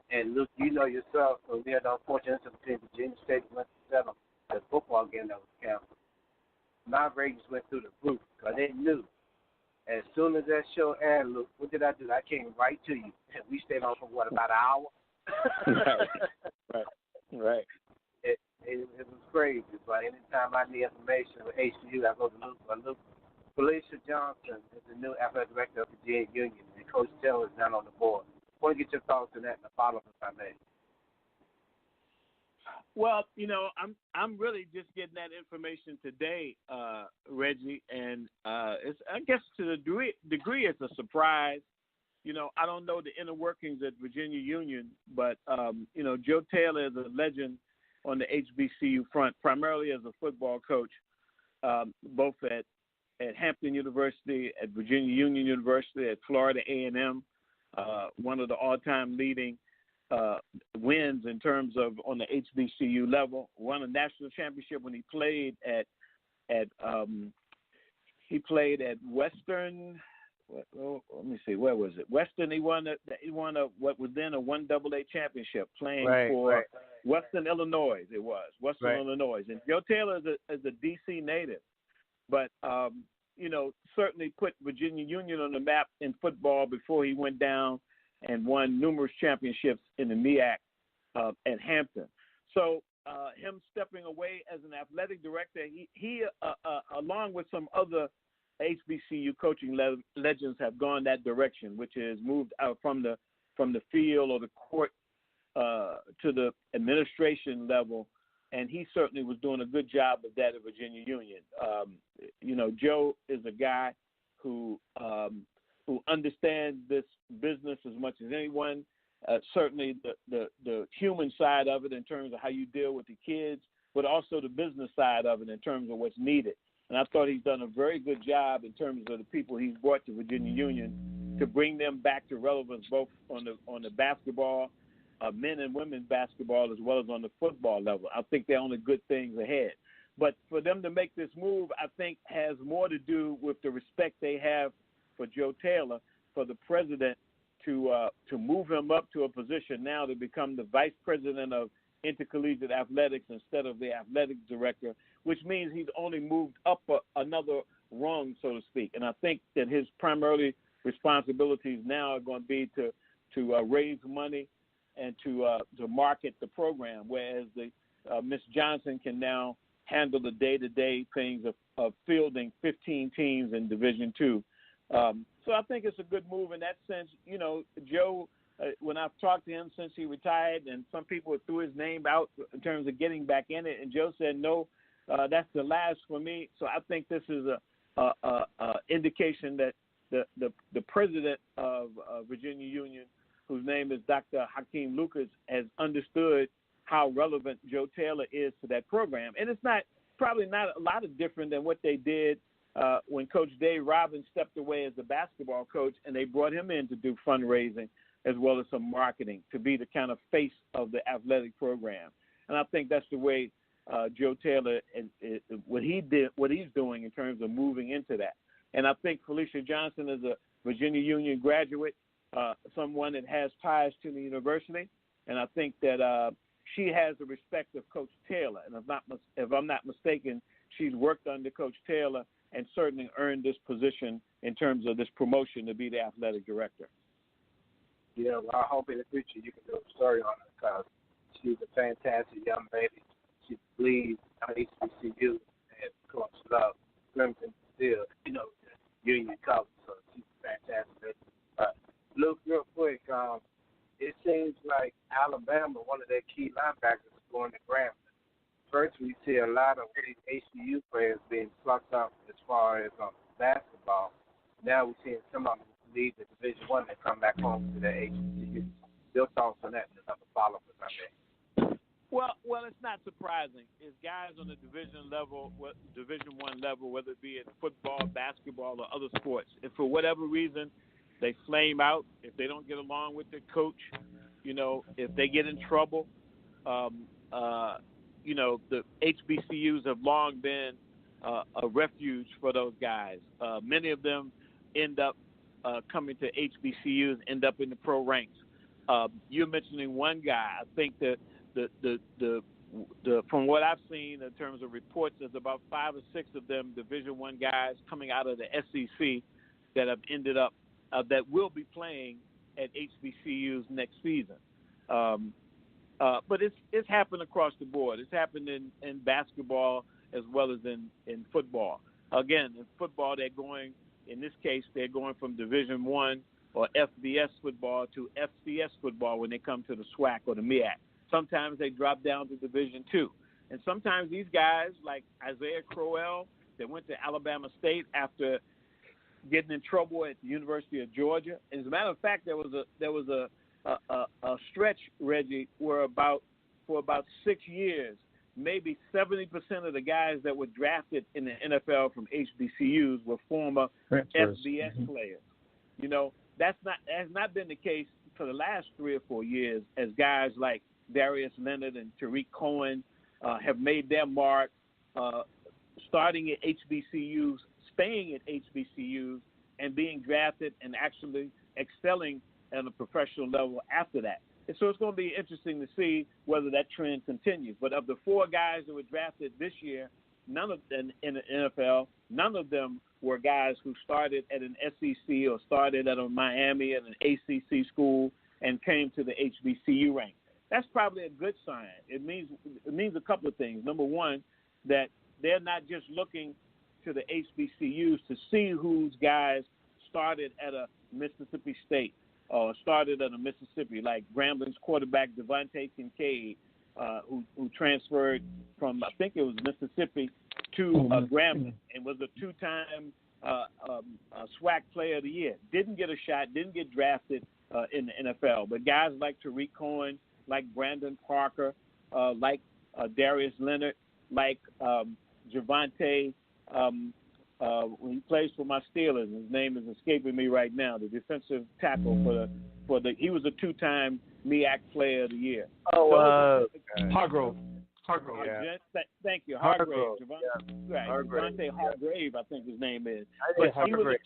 And Luke, you know yourself, when we had the unfortunate incident between Virginia State and Winston-Salem, the football game that was canceled. My ratings went through the roof because they knew. As soon as that show aired, Luke, what did I do? I came right to you. And we stayed on for, about an hour? Right. It was crazy. But anytime I need information with HCU, I go to Luke. But Luke, Felicia Johnson is the new athletic director of Virginia Union, and Coach Taylor is down on the board. I want to get your thoughts on that and a follow-up if I may. Well, I'm really just getting that information today, Reggie, and it's, I guess to the degree it's a surprise. I don't know the inner workings at Virginia Union, but Joe Taylor is a legend on the HBCU front, primarily as a football coach, both at Hampton University, at Virginia Union University, at Florida A&M, one of the all-time leading wins in terms of on the HBCU level. Won a national championship when he played at Western let me see, where was it? Western. He won what was then a 1AA championship playing for Western Illinois. It was Western Illinois, and Joe Taylor is a DC native, but certainly put Virginia Union on the map in football before he went down and won numerous championships in the MEAC at Hampton. So him stepping away as an athletic director, he along with some other HBCU coaching legends have gone that direction, which is moved out from the field or the court to the administration level, and he certainly was doing a good job of that at Virginia Union. Joe is a guy who understands this business as much as anyone. Certainly the human side of it in terms of how you deal with the kids, but also the business side of it in terms of what's needed. And I thought he's done a very good job in terms of the people he's brought to Virginia Union to bring them back to relevance, both on the basketball, men and women's basketball, as well as on the football level. I think there are only good things ahead. But for them to make this move, I think has more to do with the respect they have for Joe Taylor, for the president to move him up to a position now to become the vice president of intercollegiate athletics instead of the athletic director, which means he's only moved up another rung, so to speak. And I think that his primary responsibilities now are going to be to raise money and to market the program, whereas the Ms. Johnson can now handle the day-to-day things of fielding 15 teams in Division II. So I think it's a good move in that sense. Joe, when I've talked to him since he retired, and some people threw his name out in terms of getting back in it, and Joe said, no, that's the last for me. So I think this is a indication that the president of Virginia Union, whose name is Dr. Hakeem Lucas, has understood how relevant Joe Taylor is to that program. And it's probably not a lot of different than what they did when Coach Dave Robbins stepped away as the basketball coach, and they brought him in to do fundraising as well as some marketing to be the kind of face of the athletic program. And I think that's the way Joe Taylor and what he's doing in terms of moving into that. And I think Felicia Johnson is a Virginia Union graduate, someone that has ties to the university, and I think that she has the respect of Coach Taylor. And if I'm not mistaken, she's worked under Coach Taylor and certainly earned this position in terms of this promotion to be the athletic director. Yeah, well, I hope in the future you can do a story on her because she's a fantastic young lady. She believes HBCU and of course love Clemson still, Union College. So she's fantastic. Luke, real quick, it seems like Alabama, one of their key linebackers, is going to Grambling. First, we see a lot of these HBU players being plucked up as far as basketball. Now we're seeing some of them leave the Division I and come back home to their HBCU. Your thoughts on that and another follow-up, if I may. Well, it's not surprising. It's guys on the Division I level, whether it be in football, basketball, or other sports. If for whatever reason they flame out, if they don't get along with their coach, if they get in trouble, the HBCUs have long been a refuge for those guys. Many of them end up coming to HBCUs, end up in the pro ranks. You're mentioning one guy. I think that the from what I've seen in terms of reports, there's about 5 or 6 of them Division I guys coming out of the SEC that have ended up that will be playing at HBCUs next season. But it's happened across the board. It's happened in basketball as well as in football. Again, in football, in this case, they're going from Division I or FBS football to FCS football when they come to the SWAC or the MEAC. Sometimes they drop down to Division II. And sometimes these guys, like Isaiah Crowell, that went to Alabama State after getting in trouble at the University of Georgia. And as a matter of fact, there was a stretch, Reggie, where for about 6 years, maybe 70% of the guys that were drafted in the NFL from HBCUs were former FBS players. That has not been the case for the last 3 or 4 years, as guys like Darius Leonard and Tariq Cohen have made their mark, starting at HBCUs, staying at HBCUs, and being drafted and actually excelling at a professional level after that. And so it's going to be interesting to see whether that trend continues. But of the 4 guys that were drafted this year, none of them in the NFL, none of them were guys who started at an SEC or started at a Miami at an ACC school and came to the HBCU rank. That's probably a good sign. It means a couple of things. Number one, that they're not just looking to the HBCUs to see whose guys started at a Mississippi State or started at a Mississippi, like Grambling's quarterback Devontae Kincaid, who transferred from, I think it was Mississippi, to Grambling and was a 2-time SWAC Player of the Year. Didn't get a shot, didn't get drafted in the NFL. But guys like Tariq Cohen, like Brandon Parker, like Darius Leonard, like Javonte, when he plays for my Steelers, his name is escaping me right now, the defensive tackle for the he was a 2-time MEAC Player of the Year. Hargrove. Yeah. Thank you, Hargrave. Javonte Hargrave, I think his name is. But he was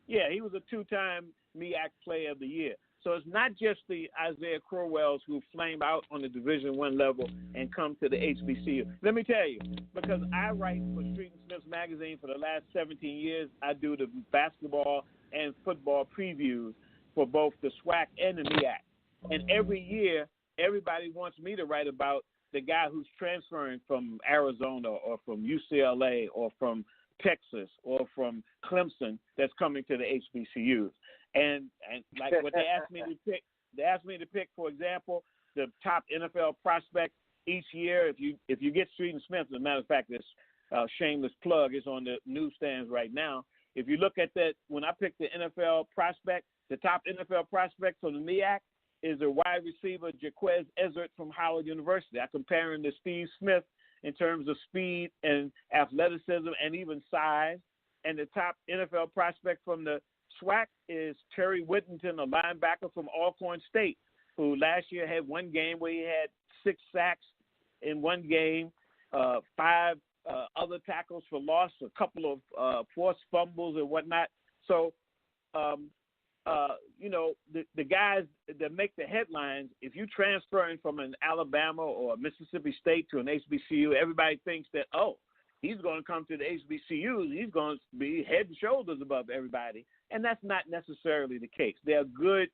he was a 2-time MEAC Player of the Year. So it's not just the Isaiah Crowells who flame out on the Division I level and come to the HBCU. Let me tell you, because I write for Street and Smith's magazine for the last 17 years, I do the basketball and football previews for both the SWAC and the MEAC. And every year, everybody wants me to write about the guy who's transferring from Arizona or from UCLA or from Texas or from Clemson that's coming to the HBCUs. And like what they asked me to pick, for example, the top NFL prospect each year. If you get Street and Smith, as a matter of fact, this shameless plug is on the newsstands right now. If you look at that, when I picked the NFL prospect, the top NFL prospect from the MEAC is a wide receiver, Jaquez Ezzard from Howard University. I compare him to Steve Smith in terms of speed and athleticism and even size. And the top NFL prospect from the SWAC is Terry Whittington, a linebacker from Alcorn State, who last year had one game where he had 6 sacks in one game, 5 other tackles for loss, a couple of forced fumbles and whatnot. So, the guys that make the headlines, if you transferring from an Alabama or a Mississippi State to an HBCU, everybody thinks that, he's going to come to the HBCUs. He's going to be head and shoulders above everybody. And that's not necessarily the case. There are good,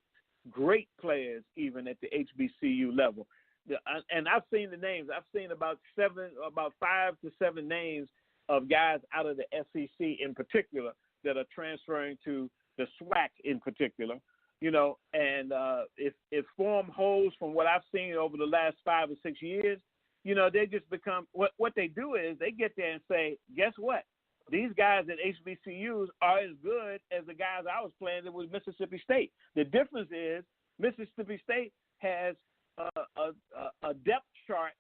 great players even at the HBCU level. And I've seen the names. I've seen about 5 to 7 names of guys out of the SEC in particular that are transferring to the SWAC in particular. And if form holds from what I've seen over the last 5 or 6 years, they just become what they do is they get there and say, guess what? These guys at HBCUs are as good as the guys I was playing with Mississippi State. The difference is Mississippi State has a depth chart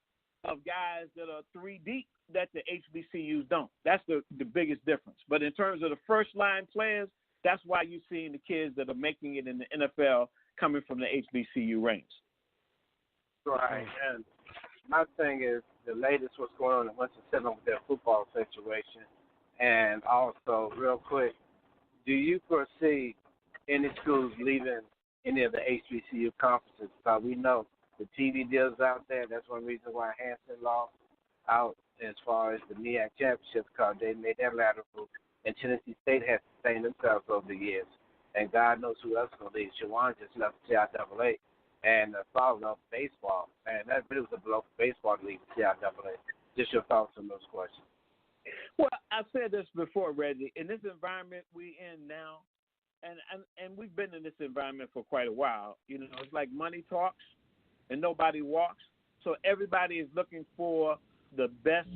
of guys that are 3 deep that the HBCUs don't. That's the biggest difference. But in terms of the first line players, that's why you're seeing the kids that are making it in the NFL coming from the HBCU ranks. Right. And my thing is the latest what's going on in Winston-Salem with their football situation. And also, real quick, do you foresee any schools leaving any of the HBCU conferences? Because we know the TV deals out there. That's one reason why Hampton lost out as far as the MEAC championship, because they made that lateral move. And Tennessee State has sustained themselves over the years. And God knows who else is going to leave. Shawan just left the CIAA and followed up baseball. And that really was a blow for baseball to leave the CIAA. Just your thoughts on those questions. Well, I've said this before, Reggie. In this environment we in now, and we've been in this environment for quite a while, it's like money talks and nobody walks. So everybody is looking for the best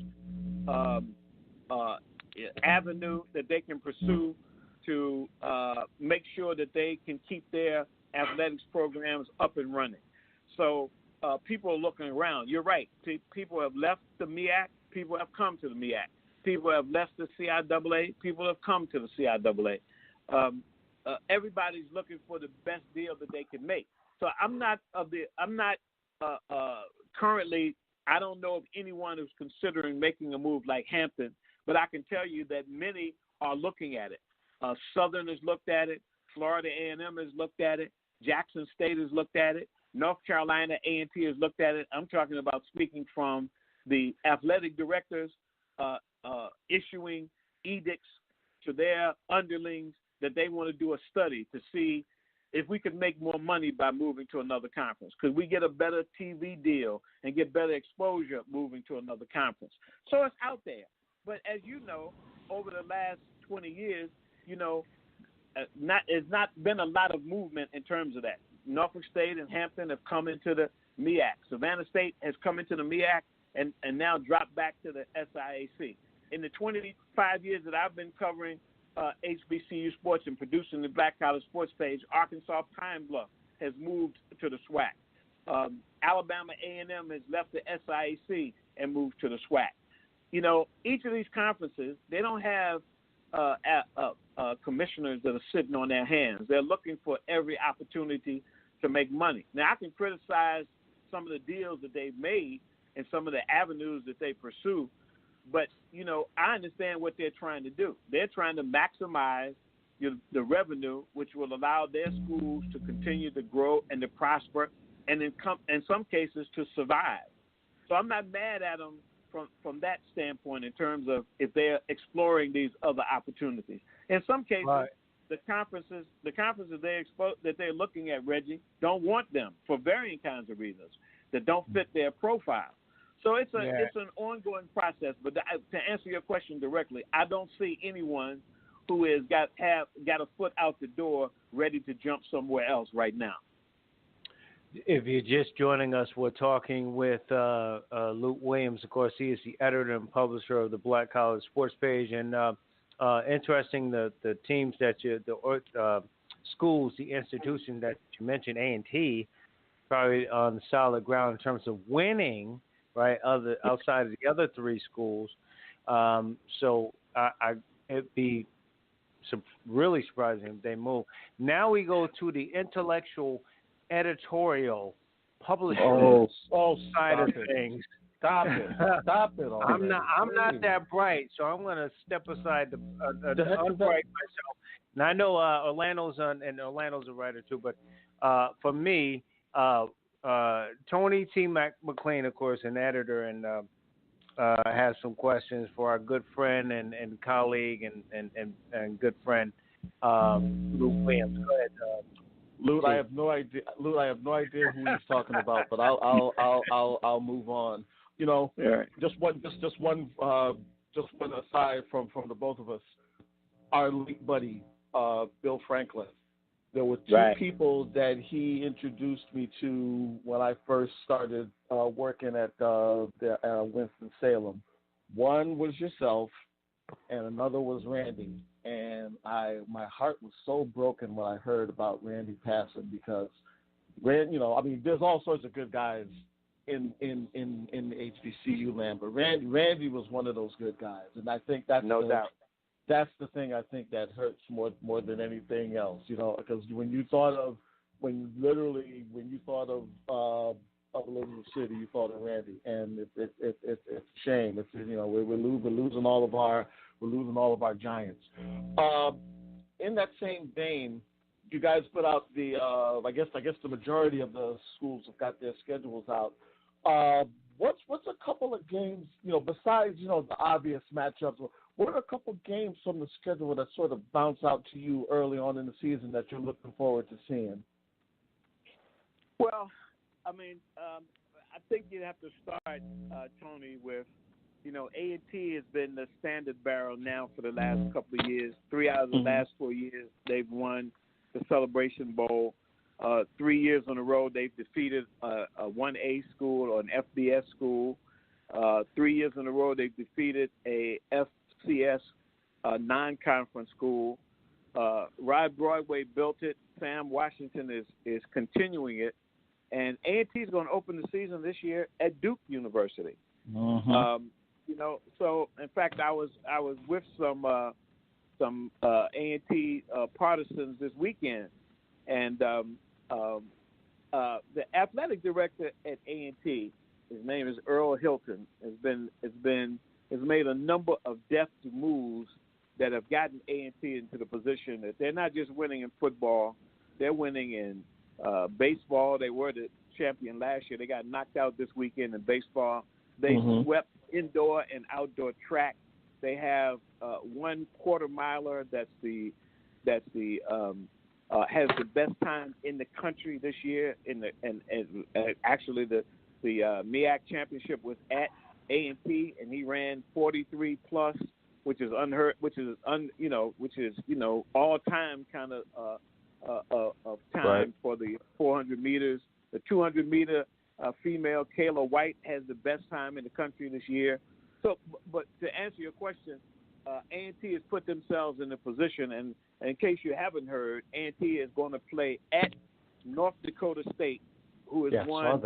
avenue that they can pursue to make sure that they can keep their athletics programs up and running. So people are looking around. You're right. People have left the MEAC. People have come to the MEAC. People have left the CIAA. People have come to the CIAA. Everybody's looking for the best deal that they can make. So I'm not currently. I don't know of anyone who's considering making a move like Hampton, but I can tell you that many are looking at it. Southern has looked at it. Florida A&M has looked at it. Jackson State has looked at it. North Carolina A&T has looked at it. I'm talking about speaking from the athletic directors issuing edicts to their underlings that they want to do a study to see if we could make more money by moving to another conference. Could we get a better TV deal and get better exposure moving to another conference? So it's out there. But as you know, over the last 20 years, it's not been a lot of movement in terms of that. Norfolk State and Hampton have come into the MEAC. Savannah State has come into the MEAC and now dropped back to the SIAC. In the 25 years that I've been covering HBCU sports and producing the Black College Sports page, Arkansas Pine Bluff has moved to the SWAC. Alabama A&M has left the SIAC and moved to the SWAC. Each of these conferences, they don't have commissioners that are sitting on their hands. They're looking for every opportunity to make money. Now, I can criticize some of the deals that they've made and some of the avenues that they pursue, but, I understand what they're trying to do. They're trying to maximize the revenue, which will allow their schools to continue to grow and to prosper and in some cases to survive. So I'm not mad at them from that standpoint in terms of if they're exploring these other opportunities. In some cases, right, the conferences that they're looking at, Reggie, don't want them for varying kinds of reasons that don't fit their profile. So it's an ongoing process. But to answer your question directly, I don't see anyone who has got a foot out the door ready to jump somewhere else right now. If you're just joining us, we're talking with Luke Williams. Of course, he is the editor and publisher of the Black College Sports page. And interesting, the teams that schools, the institution that you mentioned, A&T, probably on solid ground in terms of winning, right? Outside of the other three schools. So it'd be really surprising if they move. Now we go to the intellectual editorial publishing side of things. Stop it! Stop it! I'm not that bright, so I'm going to step aside the unbright myself. And I know Orlando's a writer too, but for me, Tony T. McLean, of course, an editor, and has some questions for our good friend and colleague and good friend Luke Williams. Go ahead. Lute, I have no idea. Lute, I have no idea who he's talking about, but I'll move on. Just one aside from the both of us. Our late buddy, Bill Franklin. There were two people that he introduced me to when I first started working at Winston-Salem. One was yourself, and another was Randy. And my heart was so broken when I heard about Randy passing because, there's all sorts of good guys in the HBCU land, but Randy was one of those good guys, and I think that's no doubt. That's the thing I think that hurts more than anything else, because when you thought of Elizabeth City, you thought of Randy, and it's a shame. It's we're losing all of our giants. In that same vein, you guys put out the I guess the majority of the schools have got their schedules out. What's a couple of games, besides the obvious matchups? What are a couple of games from the schedule that sort of bounce out to you early on in the season that you're looking forward to seeing? Well, I think you have to start, Tony, with, A&T has been the standard bearer now for the last couple of years. 3 out of the last 4 years, they've won the Celebration Bowl. 3 years in a row, they've defeated a 1A school or an FBS school. 3 years in a row, they've defeated a FCS non-conference school. Rod Broadway built it. Sam Washington is continuing it. And A&T is going to open the season this year at Duke University. So in fact, I was with some A&T partisans this weekend, and the athletic director at A&T, his name is Earl Hilton, has made a number of deft moves that have gotten A&T into the position that they're not just winning in football, they're winning in baseball. They were the champion last year. They got knocked out this weekend in baseball. They swept indoor and outdoor track. They have 1 quarter miler that's has the best time in the country this year. Actually the MEAC championship was at A&T, and he ran 43 plus, which is unheard, which is all time kind of time for the 400 meters. The 200 meter female Kayla White has the best time in the country this year. So, but to answer your question, A&T has put themselves in a position, and in case you haven't heard, A&T is going to play at North Dakota State, who has won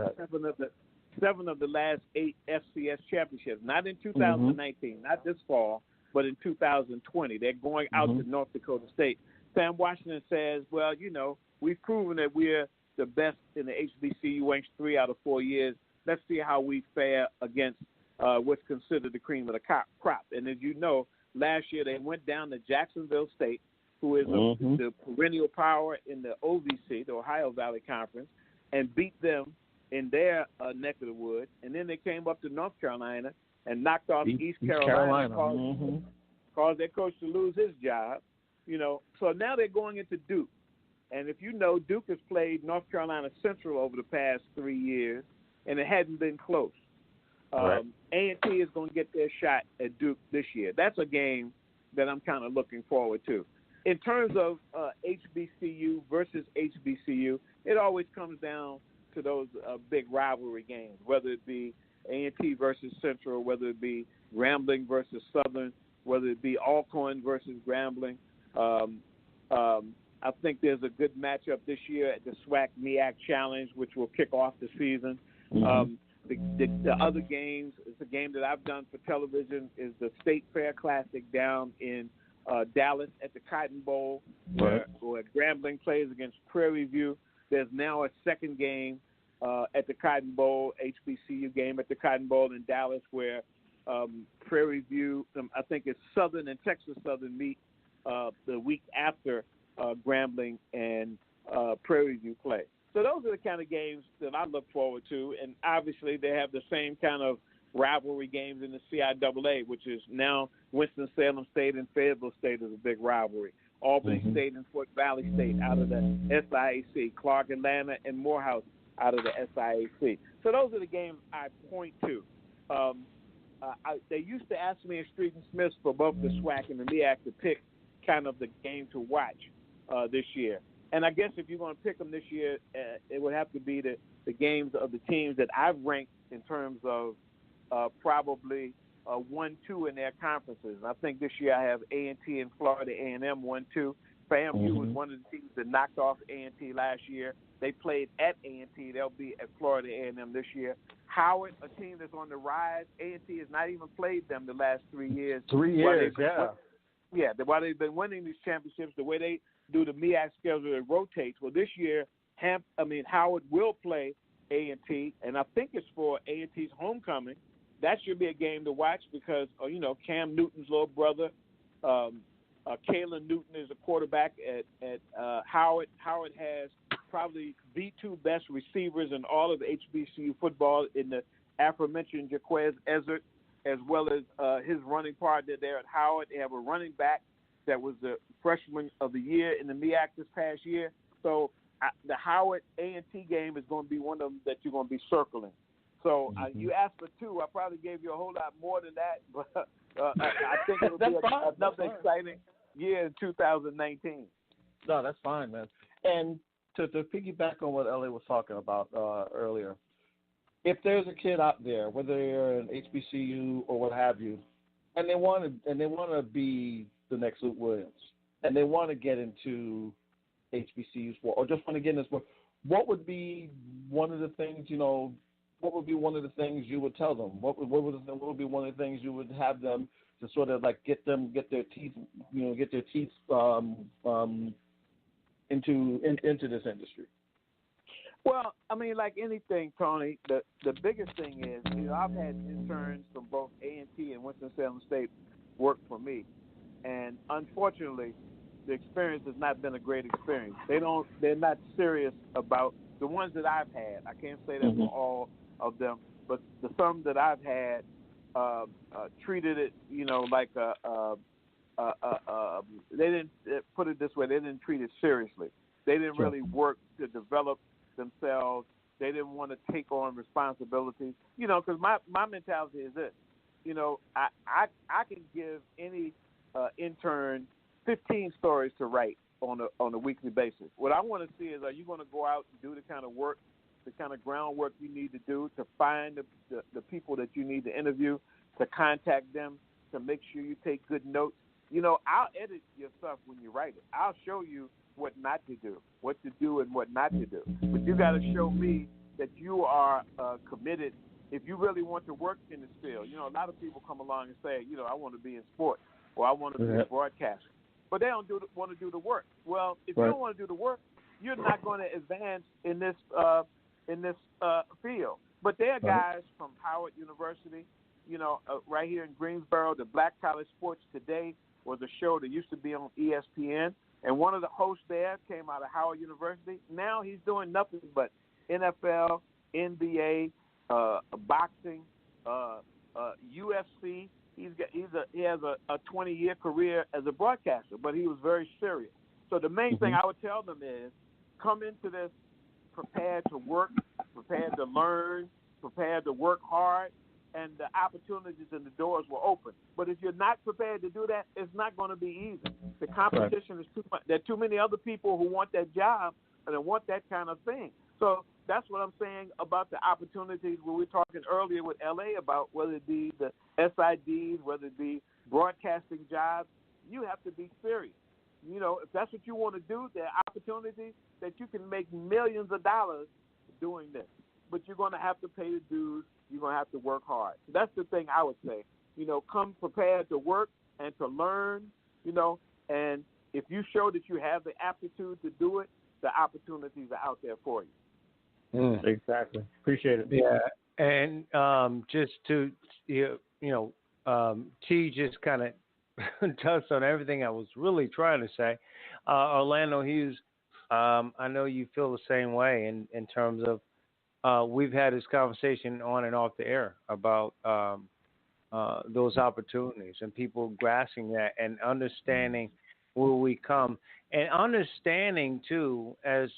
7 of the last 8 FCS championships. Not in 2019, not this fall, but in 2020. They're going out to North Dakota State. Sam Washington says, well, we've proven that we're the best in the HBCU ranks 3 out of 4 years. Let's see how we fare against what's considered the cream of the crop. And as you know, last year they went down to Jacksonville State, who is the perennial power in the OVC, the Ohio Valley Conference, and beat them in their neck of the woods. And then they came up to North Carolina and knocked off East Carolina. Caused their coach to lose his job. So now they're going into Duke. And if you know, Duke has played North Carolina Central over the past 3 years, and it hadn't been close. A&T is going to get their shot at Duke this year. That's a game that I'm kind of looking forward to. In terms of HBCU versus HBCU, it always comes down to those big rivalry games, whether it be A&T versus Central, whether it be Grambling versus Southern, whether it be Alcorn versus Grambling. I think there's a good matchup this year at the SWAC MEAC Challenge, which will kick off the season. The other games, it's a game that I've done for television, is the State Fair Classic down in Dallas at the Cotton Bowl, where Grambling plays against Prairie View. There's now a second game at the Cotton Bowl, HBCU game at the Cotton Bowl in Dallas, where Prairie View, I think it's Southern and Texas Southern meet the week after Grambling and Prairie View play. So those are the kind of games that I look forward to, and obviously they have the same kind of rivalry games in the CIAA, which is now Winston-Salem State and Fayetteville State is a big rivalry. Albany State and Fort Valley State out of the SIAC, Clark Atlanta and Morehouse out of the SIAC. So those are the games I point to. They used to ask me in Street and Smith for both the SWAC and the MEAC to pick kind of the game to watch this year. And I guess if you're going to pick them this year, it would have to be the games of the teams that I've ranked in terms of probably 1-2 in their conferences. I think this year I have A&T and Florida A&M 1-2. FAMU was one of the teams that knocked off A&T last year. They played at A&T. They'll be at Florida A&M this year. Howard, a team that's on the rise. A&T has not even played them the last 3 years. 3 years, yeah. While they've been winning these championships, the way they do the MEAC schedule, it rotates. Well, this year, Howard will play A&T, and I think it's for A&T's homecoming. That should be a game to watch because, Cam Newton's little brother, Kalen Newton is a quarterback at Howard. Howard has probably the 2 best receivers in all of HBCU football in the aforementioned Jaquez Ezzard, as well as his running partner there at Howard. They have a running back that was the freshman of the year in the MEAC this past year. So the Howard A&T game is going to be one of them that you're going to be circling. So you asked for 2. I probably gave you a whole lot more than that, but I think it'll be another exciting year in 2019. No, that's fine, man. And to piggyback on what Ellie was talking about earlier, if there's a kid out there, whether you're an HBCU or what have you, and they want to be the next Luke Williams, and they want to get into HBCU sport, or just want to get into sport, what would be one of the things What would be one of the things you would tell them? What would be one of the things you would have them to sort of like get their teeth into this industry? Well, I mean, like anything, Tony, the biggest thing is, I've had interns from both A&T and Winston-Salem State work for me. And unfortunately, the experience has not been a great experience. They're not serious about the ones that I've had. I can't say that for all of them, but the some that I've had treated it, like they didn't put it this way. They didn't treat it seriously. They didn't really work to develop themselves. They didn't want to take on responsibilities. Because my mentality is this. I can give any intern 15 stories to write on a weekly basis. What I want to see is, are you going to go out and do the kind of work, the kind of groundwork you need to do to find the people that you need to interview, to contact them, to make sure you take good notes. I'll edit your stuff when you write it. I'll show you what not to do, what to do and what not to do. But you got to show me that you are committed. If you really want to work in this field, a lot of people come along and say, I want to be in sports or I want to be a broadcaster, but they don't want to do the work. Well, if you don't want to do the work, you're not going to advance in this field. But there are guys from Howard University, right here in Greensboro. The Black College Sports Today was a show that used to be on ESPN, and one of the hosts there came out of Howard University. Now he's doing nothing but NFL, NBA, boxing, UFC. He has a 20-year career as a broadcaster, but he was very serious. So the main thing I would tell them is come into this prepared to work, prepared to learn, prepared to work hard, and the opportunities and the doors will open. But if you're not prepared to do that, it's not going to be easy. The competition is too much. There are too many other people who want that job and they want that kind of thing. So that's what I'm saying about the opportunities we were talking earlier with LA about, whether it be the SIDs, whether it be broadcasting jobs. You have to be serious. If that's what you want to do, there are opportunities that you can make millions of dollars doing this. But you're going to have to pay the dues. You're going to have to work hard. So that's the thing I would say. Come prepared to work and to learn, and if you show that you have the aptitude to do it, the opportunities are out there for you. Exactly. Appreciate it. Yeah. And just to, T just kind of touched on everything I was really trying to say. Orlando Hughes, I know you feel the same way in terms of we've had this conversation on and off the air about those opportunities and people grasping that and understanding where we come. And understanding, too, as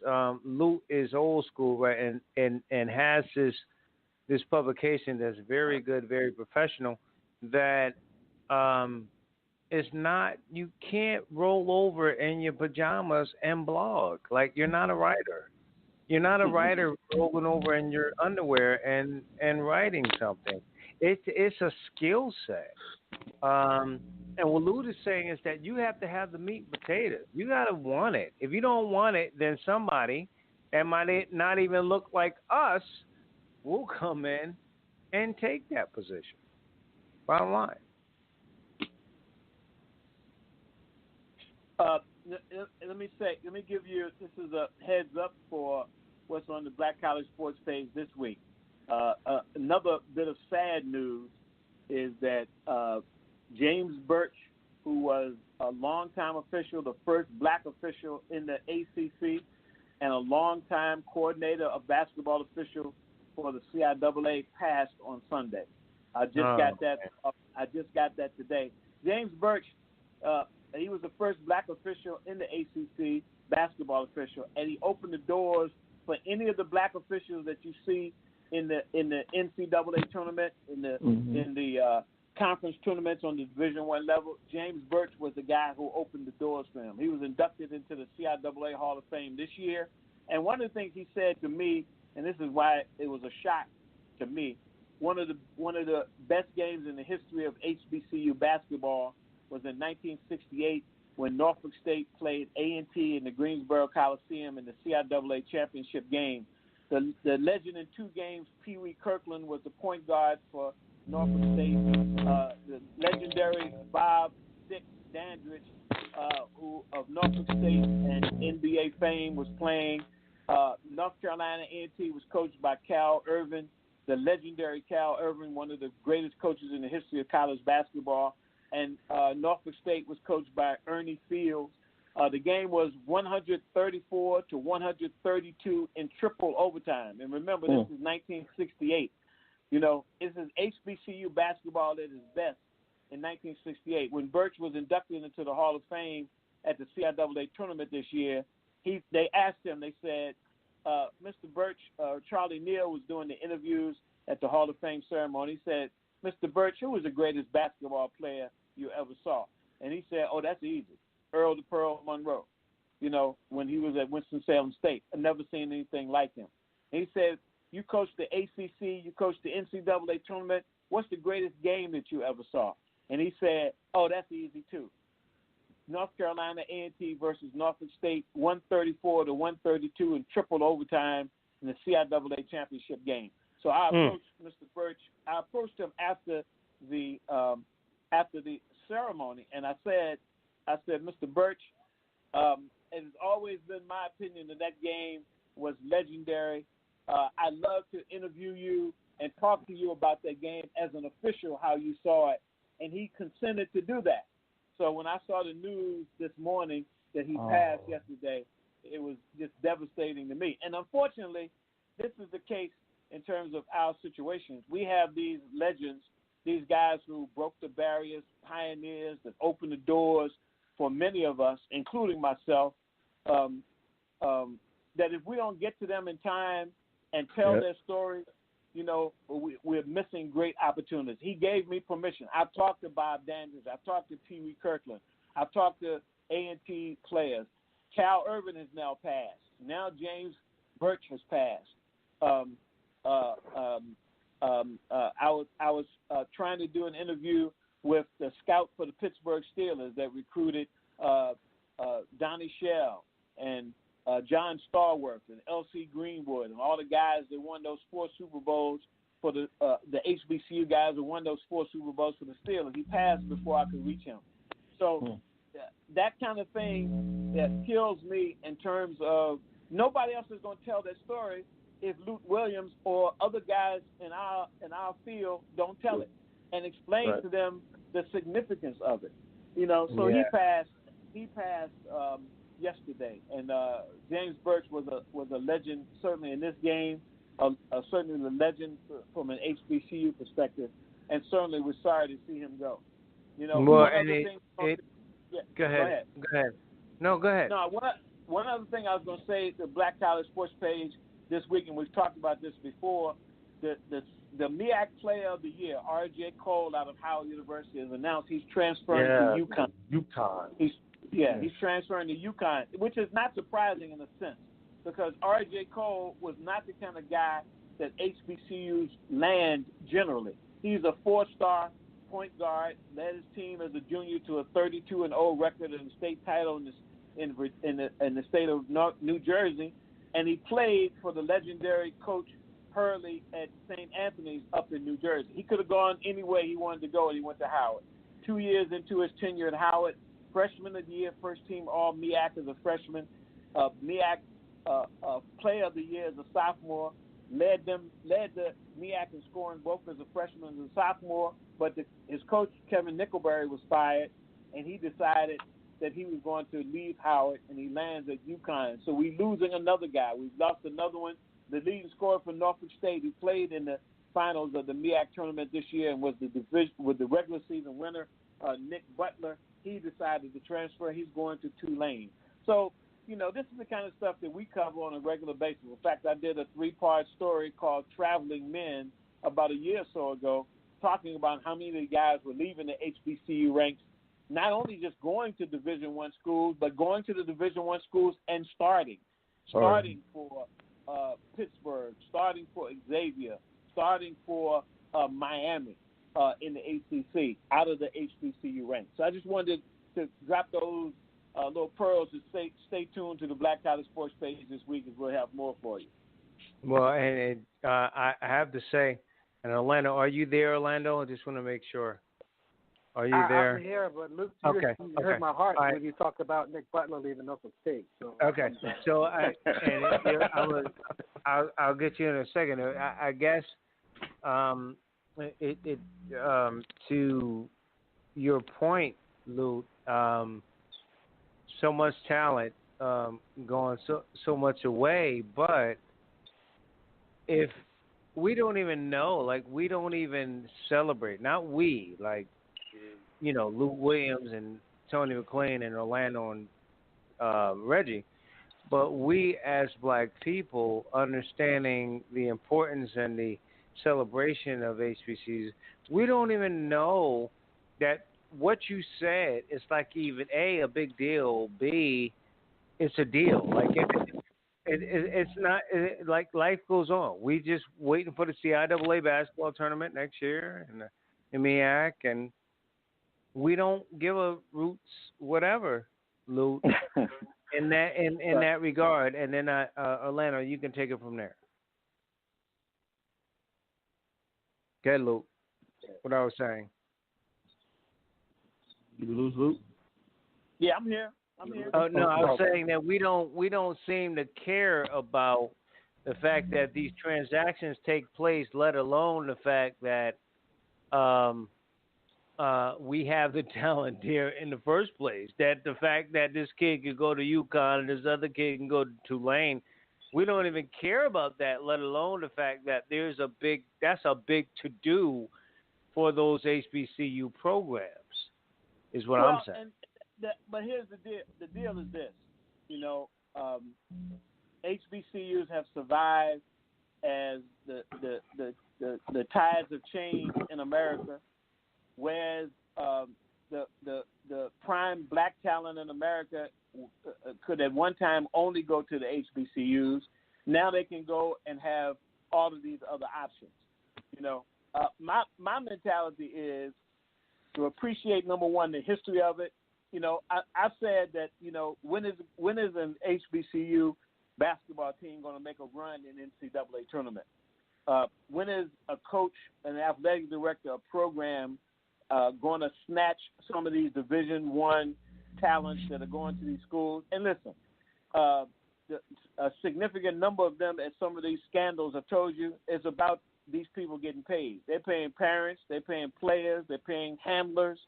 Luke is old school, right, and has this publication that's very good, very professional, that it's not, you can't roll over in your pajamas and blog. Like, you're not a writer. You're not a writer rolling over in your underwear and writing something. It's a skill set. And what Lou is saying is that you have to have the meat and potatoes. You got to want it. If you don't want it, then somebody, and might not even look like us, will come in and take that position. Bottom line. Let me give you, this is a heads up for what's on the Black College Sports page this week. Another bit of sad news is that James Birch, who was a longtime official, the first black official in the ACC, and a longtime coordinator of basketball officials for the CIAA, passed on Sunday. I just got that today. James Birch, he was the first black official in the ACC, basketball official, and he opened the doors for any of the black officials that you see in the NCAA tournament, in the conference tournaments on the Division I level. James Birch was the guy who opened the doors for him. He was inducted into the CIAA Hall of Fame this year. And one of the things he said to me, and this is why it was a shock to me, one of the best games in the history of HBCU basketball was in 1968 when Norfolk State played A&T in the Greensboro Coliseum in the CIAA championship game. The legend in two games, Pee Wee Kirkland, was the point guard for Norfolk State. The legendary Bob Dick Dandridge, who of Norfolk State and NBA fame, was playing. North Carolina A&T was coached by Cal Irvin, the legendary Cal Irvin, one of the greatest coaches in the history of college basketball. and Norfolk State was coached by Ernie Fields. The game was 134 to 132 in triple overtime. And remember, this is 1968. You know, this is HBCU basketball at its best in 1968. When Birch was inducted into the Hall of Fame at the CIAA tournament this year, they asked him, they said, Mr. Birch, Charlie Neal was doing the interviews at the Hall of Fame ceremony. He said, Mr. Birch, who was the greatest basketball player you ever saw? And he said, oh, that's easy. Earl the Pearl Monroe, you know, when he was at Winston-Salem State. I've never seen anything like him. And he said, you coached the ACC, you coached the NCAA tournament. What's the greatest game that you ever saw? And he said, oh, that's easy too. North Carolina A&T versus Norfolk State, 134 to 132 in triple overtime in the CIAA championship game. So I approached Mr. Birch. I approached him after the ceremony, and I said, Mr. Birch, it has always been my opinion that game was legendary. I'd love to interview you and talk to you about that game as an official, how you saw it. And he consented to do that. So when I saw the news this morning that he passed yesterday, it was just devastating to me. And unfortunately, this is the case in terms of our situations. We have these legends, these guys who broke the barriers, pioneers that opened the doors for many of us, including myself, that if we don't get to them in time and tell their story, you know, we're missing great opportunities. He gave me permission. I've talked to Bob Dandridge. I've talked to Pee Wee Kirkland. I've talked to A&T players. Cal Irvin has now passed. Now James Birch has passed. I was trying to do an interview with the scout for the Pittsburgh Steelers that recruited Donnie Shell and John Starworth and L.C. Greenwood and all the guys that won those 4 Super Bowls for the HBCU guys that won those 4 Super Bowls for the Steelers. He passed before I could reach him. So that kind of thing that kills me in terms of nobody else is going to tell that story if Luke Williams or other guys in our field don't tell it and explain to them the significance of it. You know, so he passed yesterday, and James Birch was a legend certainly in this game, certainly a legend from an HBCU perspective, and certainly we're sorry to see him go. You know, go ahead. No, go ahead. No, one other thing I was going to say, the Black College Sports page this week, and we've talked about this before, the MEAC Player of the Year, R.J. Cole out of Howard University, has announced he's transferring to UConn. He's transferring to UConn, which is not surprising in a sense, because R.J. Cole was not the kind of guy that HBCUs land generally. He's a 4-star point guard, led his team as a junior to a 32-0 record in the state title in the state of New Jersey, and he played for the legendary Coach Hurley at St. Anthony's up in New Jersey. He could have gone any way he wanted to go, and he went to Howard. 2 years into his tenure at Howard, freshman of the year, first team all MEAC as a freshman, MEAC Player of the Year as a sophomore, led the MEAC in scoring both as a freshman and a sophomore, but his coach, Kevin Nickelberry, was fired, and he decided that he was going to leave Howard, and he lands at UConn. So we're losing another guy. We've lost another one. The leading scorer for Norfolk State, who played in the finals of the MEAC tournament this year and was the regular season winner, Nick Butler, he decided to transfer. He's going to Tulane. So, you know, this is the kind of stuff that we cover on a regular basis. In fact, I did a 3-part story called Traveling Men about a year or so ago, talking about how many of the guys were leaving the HBCU ranks, not only just going to Division I schools, but going to the Division I schools and starting for Pittsburgh, starting for Xavier, starting for Miami in the ACC, out of the HBCU ranks. So I just wanted to drop those little pearls to stay tuned to the Black College Sports page this week, as we'll have more for you. Well, and I have to say, and Orlando, are you there, Orlando? I just want to make sure. Are you there? I'm here, but Luke, you hurt my heart when you talked about Nick Butler leaving Norfolk State. So. Okay, so I'll get you in a second. I guess to your point, Lou. So much talent going so much away, but if we don't even know, like we don't even celebrate. Not we, like Lou Williams and Tony McClain and Orlando and Reggie, but we as black people understanding the importance and the celebration of HBCUs, we don't even know that what you said is like even a big deal, B, it's a deal. Like it's not like life goes on. We just waiting for the CIAA basketball tournament next year and the MEAC, and we don't give a roots whatever, Lou. in that regard, and then Orlando, you can take it from there. Okay, Lou. What I was saying. You lose, Lou? Yeah, I'm here. Oh no, I was saying that we don't seem to care about the fact that these transactions take place, let alone the fact that we have the talent here in the first place. That the fact that this kid could go to UConn and this other kid can go to Tulane, we don't even care about that, let alone the fact that that's a big to do for those HBCU programs, is what I'm saying. But here's the deal. The deal is this. HBCUs have survived as the tides have changed in America, whereas the prime black talent in America could at one time only go to the HBCUs. Now they can go and have all of these other options. My mentality is to appreciate, number one, the history of it. I've said that, when is an HBCU basketball team going to make a run in NCAA tournament? When is a coach, an athletic director, a program going to snatch some of these Division I talents that are going to these schools? And listen, a significant number of them at some of these scandals I've told you is about these people getting paid. They're paying parents, they're paying players, they're paying handlers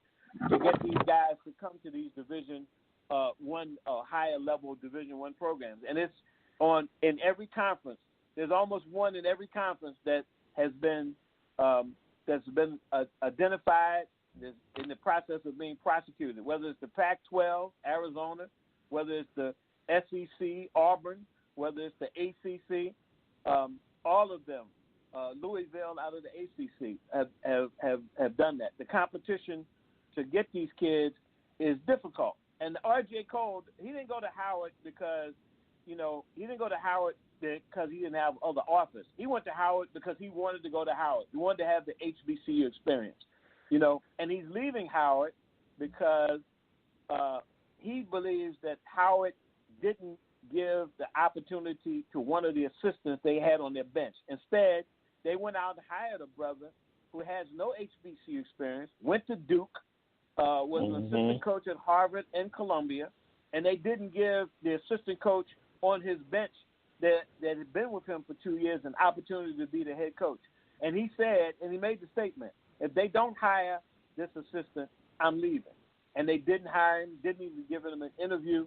to get these guys to come to these Division one higher level Division I programs. And it's in every conference. There's almost one in every conference that has been identified, is in the process of being prosecuted, whether it's the Pac-12, Arizona, whether it's the SEC, Auburn, whether it's the ACC, all of them, Louisville out of the ACC have done that. The competition to get these kids is difficult. And R.J. Cole, he didn't go to Howard because he didn't have other offers. He went to Howard because he wanted to go to Howard. He wanted to have the HBCU experience, and he's leaving Howard because he believes that Howard didn't give the opportunity to one of the assistants they had on their bench. Instead, they went out and hired a brother who has no HBCU experience, went to Duke, was an assistant coach at Harvard and Columbia, and they didn't give the assistant coach on his bench that had been with him for 2 years an opportunity to be the head coach. And he said, and he made the statement, if they don't hire this assistant, I'm leaving. And they didn't hire him, didn't even give him an interview,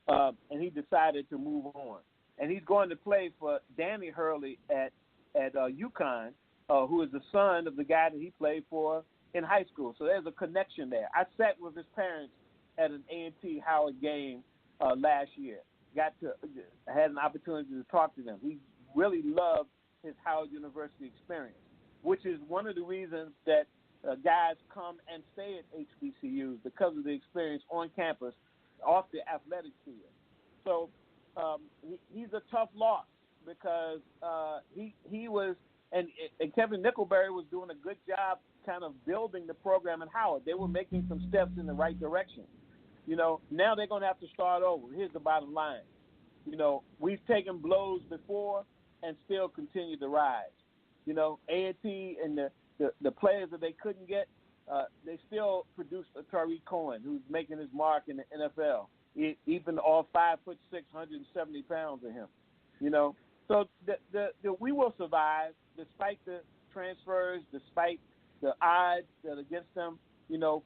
and he decided to move on. And he's going to play for Danny Hurley at UConn, who is the son of the guy that he played for in high school. So there's a connection there. I sat with his parents at an A&T Howard game last year. Had an opportunity to talk to them. He really loved his Howard University experience, which is one of the reasons that guys come and stay at HBCUs because of the experience on campus, off the athletic field. So he's a tough loss because he was, and Kevin Nickelberry was doing a good job kind of building the program in Howard. They were making some steps in the right direction. Now they're going to have to start over. Here's the bottom line. We've taken blows before and still continue to rise. A&T and the players that they couldn't get, they still produced a Tariq Cohen who's making his mark in the NFL, even all 5'6", 170 pounds of him. So we will survive despite the transfers, despite the odds that are against them.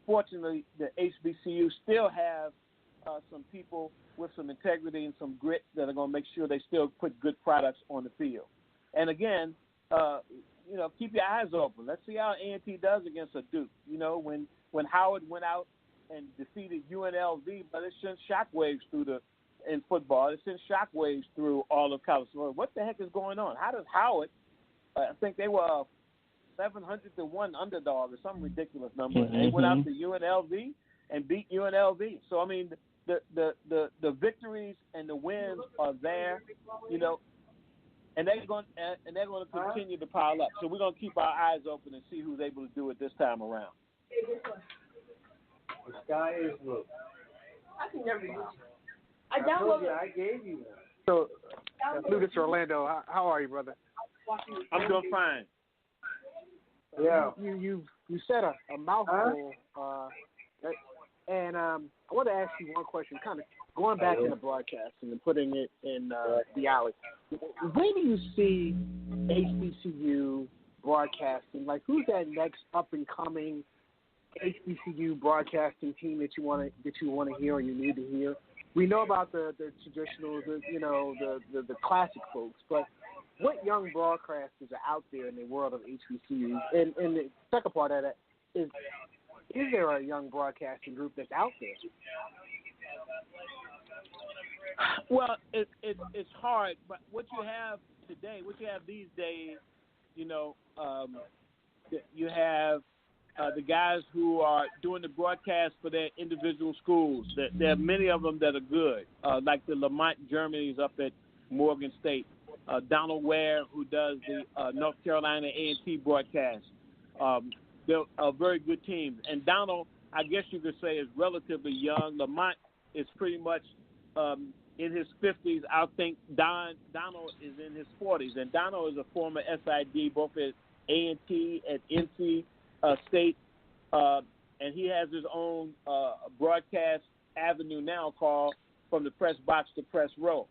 fortunately, the HBCU still have some people with some integrity and some grit that are going to make sure they still put good products on the field. And again, keep your eyes open. Let's see how A&T does against a Duke. When Howard went out and defeated UNLV, but it sent shockwaves in football. It sent shockwaves through all of college. So what the heck is going on? How does Howard? I think they were 700-1 underdog or some ridiculous number. Mm-hmm. They went out to UNLV and beat UNLV. So I mean, the victories and the wins are there, and they're going to continue to pile up. So we're going to keep our eyes open and see who's able to do it this time around. The sky is blue. I can never use it. I downloaded it. I gave you one. So, Lucas Orlando, how are you, brother? I'm doing fine. Yeah. You said a mouthful, and I want to ask you one question, kind of going back in the broadcasting and putting it in reality. When do you see HBCU broadcasting? Like, who's that next up and coming HBCU broadcasting team that you want to hear or you need to hear? We know about the traditional, the classic folks, but what young broadcasters are out there in the world of HBCUs? And the second part of that is there a young broadcasting group that's out there? Well, it's hard, but what you have today, what you have these days, you have the guys who are doing the broadcast for their individual schools. There are many of them that are good, like the Lamont Germany's up at Morgan State. Donald Ware, who does the North Carolina A&T broadcast. They're very good teams. And Donald, I guess you could say, is relatively young. Lamont is pretty much in his 50s. I think Donald is in his 40s. And Donald is a former SID, both at A&T, at NC State, and he has his own broadcast avenue now called From the Press Box to Press Row.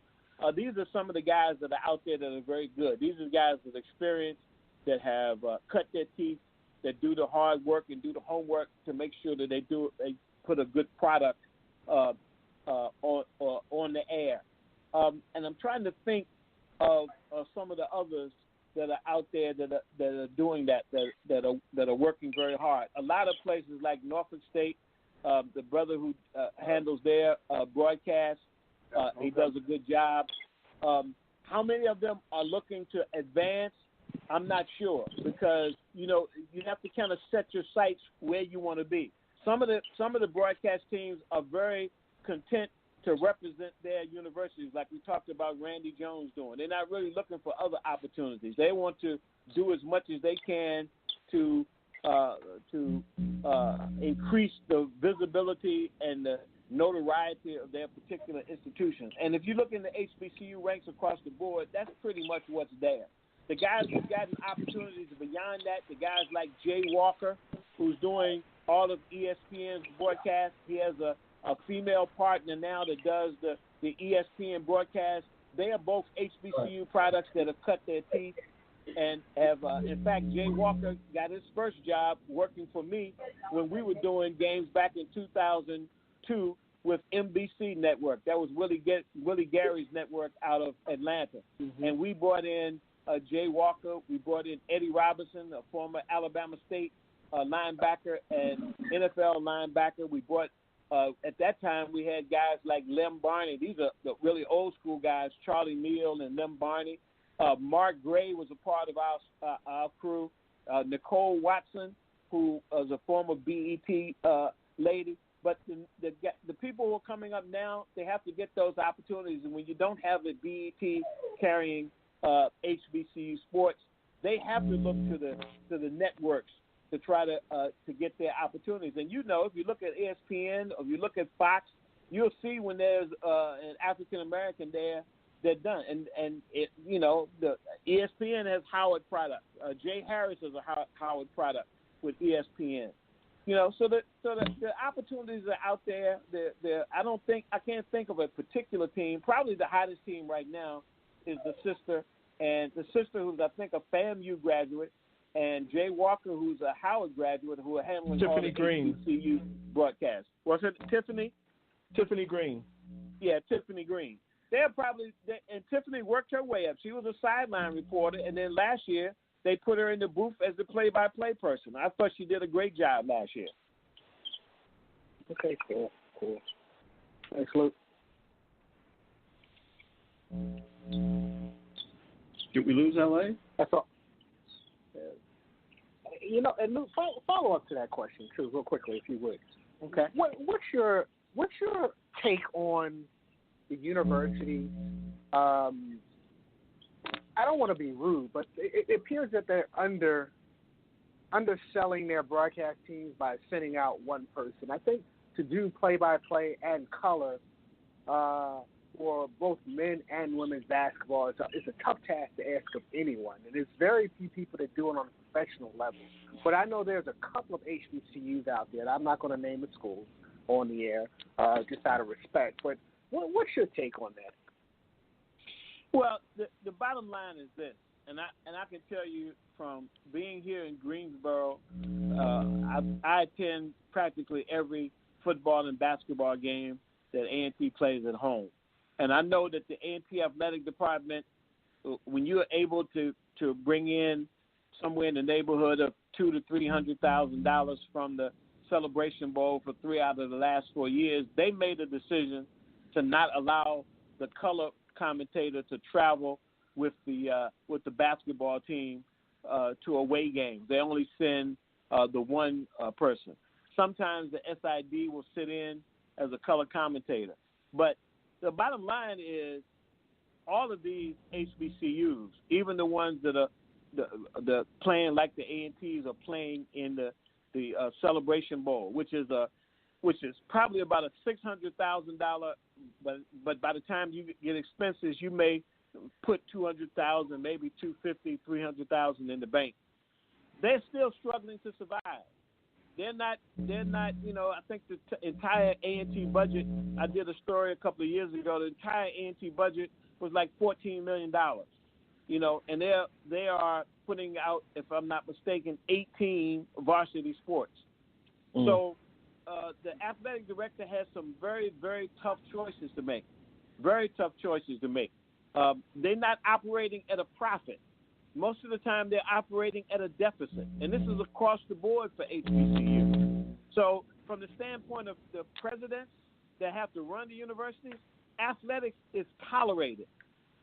These are some of the guys that are out there that are very good. These are guys with experience that have cut their teeth, that do the hard work and do the homework to make sure that they put a good product on the air. And I'm trying to think of some of the others that are out there that are doing that are working very hard. A lot of places like Norfolk State, the brother who handles their broadcast, he does a good job. How many of them are looking to advance? I'm not sure, because you have to kind of set your sights where you want to be. Some of the broadcast teams are very content to represent their universities, like we talked about Randy Jones doing. They're not really looking for other opportunities. They want to do as much as they can to increase the visibility and the notoriety of their particular institutions. And if you look in the HBCU ranks across the board, that's pretty much what's there. The guys who've gotten opportunities beyond that, the guys like Jay Walker, who's doing all of ESPN's broadcast. He has a female partner now that does the ESPN broadcast. They are both HBCU products that have cut their teeth and have, in fact, Jay Walker got his first job working for me when we were doing games back in 2002 with NBC Network. That was Willie Gary's network out of Atlanta. Mm-hmm. And we brought in Jay Walker. We brought in Eddie Robinson, a former Alabama State linebacker and NFL linebacker. We brought at that time, we had guys like Lem Barney. These are the really old school guys, Charlie Neal and Lem Barney. Mark Gray was a part of our crew. Nicole Watson, who was a former BET lady. But the people who are coming up now, they have to get those opportunities. And when you don't have the BET carrying HBCU sports, they have to look to the networks to try to get their opportunities. And if you look at ESPN or if you look at Fox, you'll see when there's an African American there, they're done. And the ESPN has Howard product. Jay Harris is a Howard product with ESPN. So the opportunities are out there. I can't think of a particular team. Probably the hottest team right now is the sister, and the sister who's I think a FAMU graduate. and Jay Walker, who's a Howard graduate, who are handling all Tiffany the Green. HBCU broadcasts. Was it Tiffany? Tiffany Green. Yeah, Tiffany Green. And Tiffany worked her way up. She was a sideline reporter, and then last year they put her in the booth as the play-by-play person. I thought she did a great job last year. Okay, cool. Thanks, Luke. Did we lose LA? That's all. You know, and Luke, follow up to that question too, real quickly, if you would. Okay. What's your take on the university? I don't want to be rude, but it appears that they're underselling their broadcast teams by sending out one person. I think to do play-by-play and color for both men and women's basketball is a tough task to ask of anyone. And there's very few people that do it on a professional level. But I know there's a couple of HBCUs out there, and I'm not going to name the schools on the air just out of respect. But what's your take on that? Well, the bottom line is this, and I can tell you from being here in Greensboro, I attend practically every football and basketball game that A&T plays at home. And I know that the A&T athletic department, when you're able to bring in somewhere in the neighborhood of $200,000 to $300,000 from the Celebration Bowl for 3 out of the last 4 years, they made a decision to not allow the color commentator to travel with the basketball team to away games. They only send the one person. Sometimes the SID will sit in as a color commentator. But the bottom line is all of these HBCUs, even the ones that are the playing like the A&Ts are playing in the Celebration Bowl, which is probably about a $600,000, but by the time you get expenses, you may put $200,000, maybe $250,000, $300,000 in the bank. They're still struggling to survive. They're not. I think the entire A&T budget. I did a story a couple of years ago. The entire A&T budget was like $14 million. And they are putting out, if I'm not mistaken, 18 varsity sports. Mm. So the athletic director has some very, very tough choices to make. Very tough choices to make. They're not operating at a profit. Most of the time, they're operating at a deficit, and this is across the board for HBCU. So, from the standpoint of the presidents that have to run the universities, athletics is tolerated,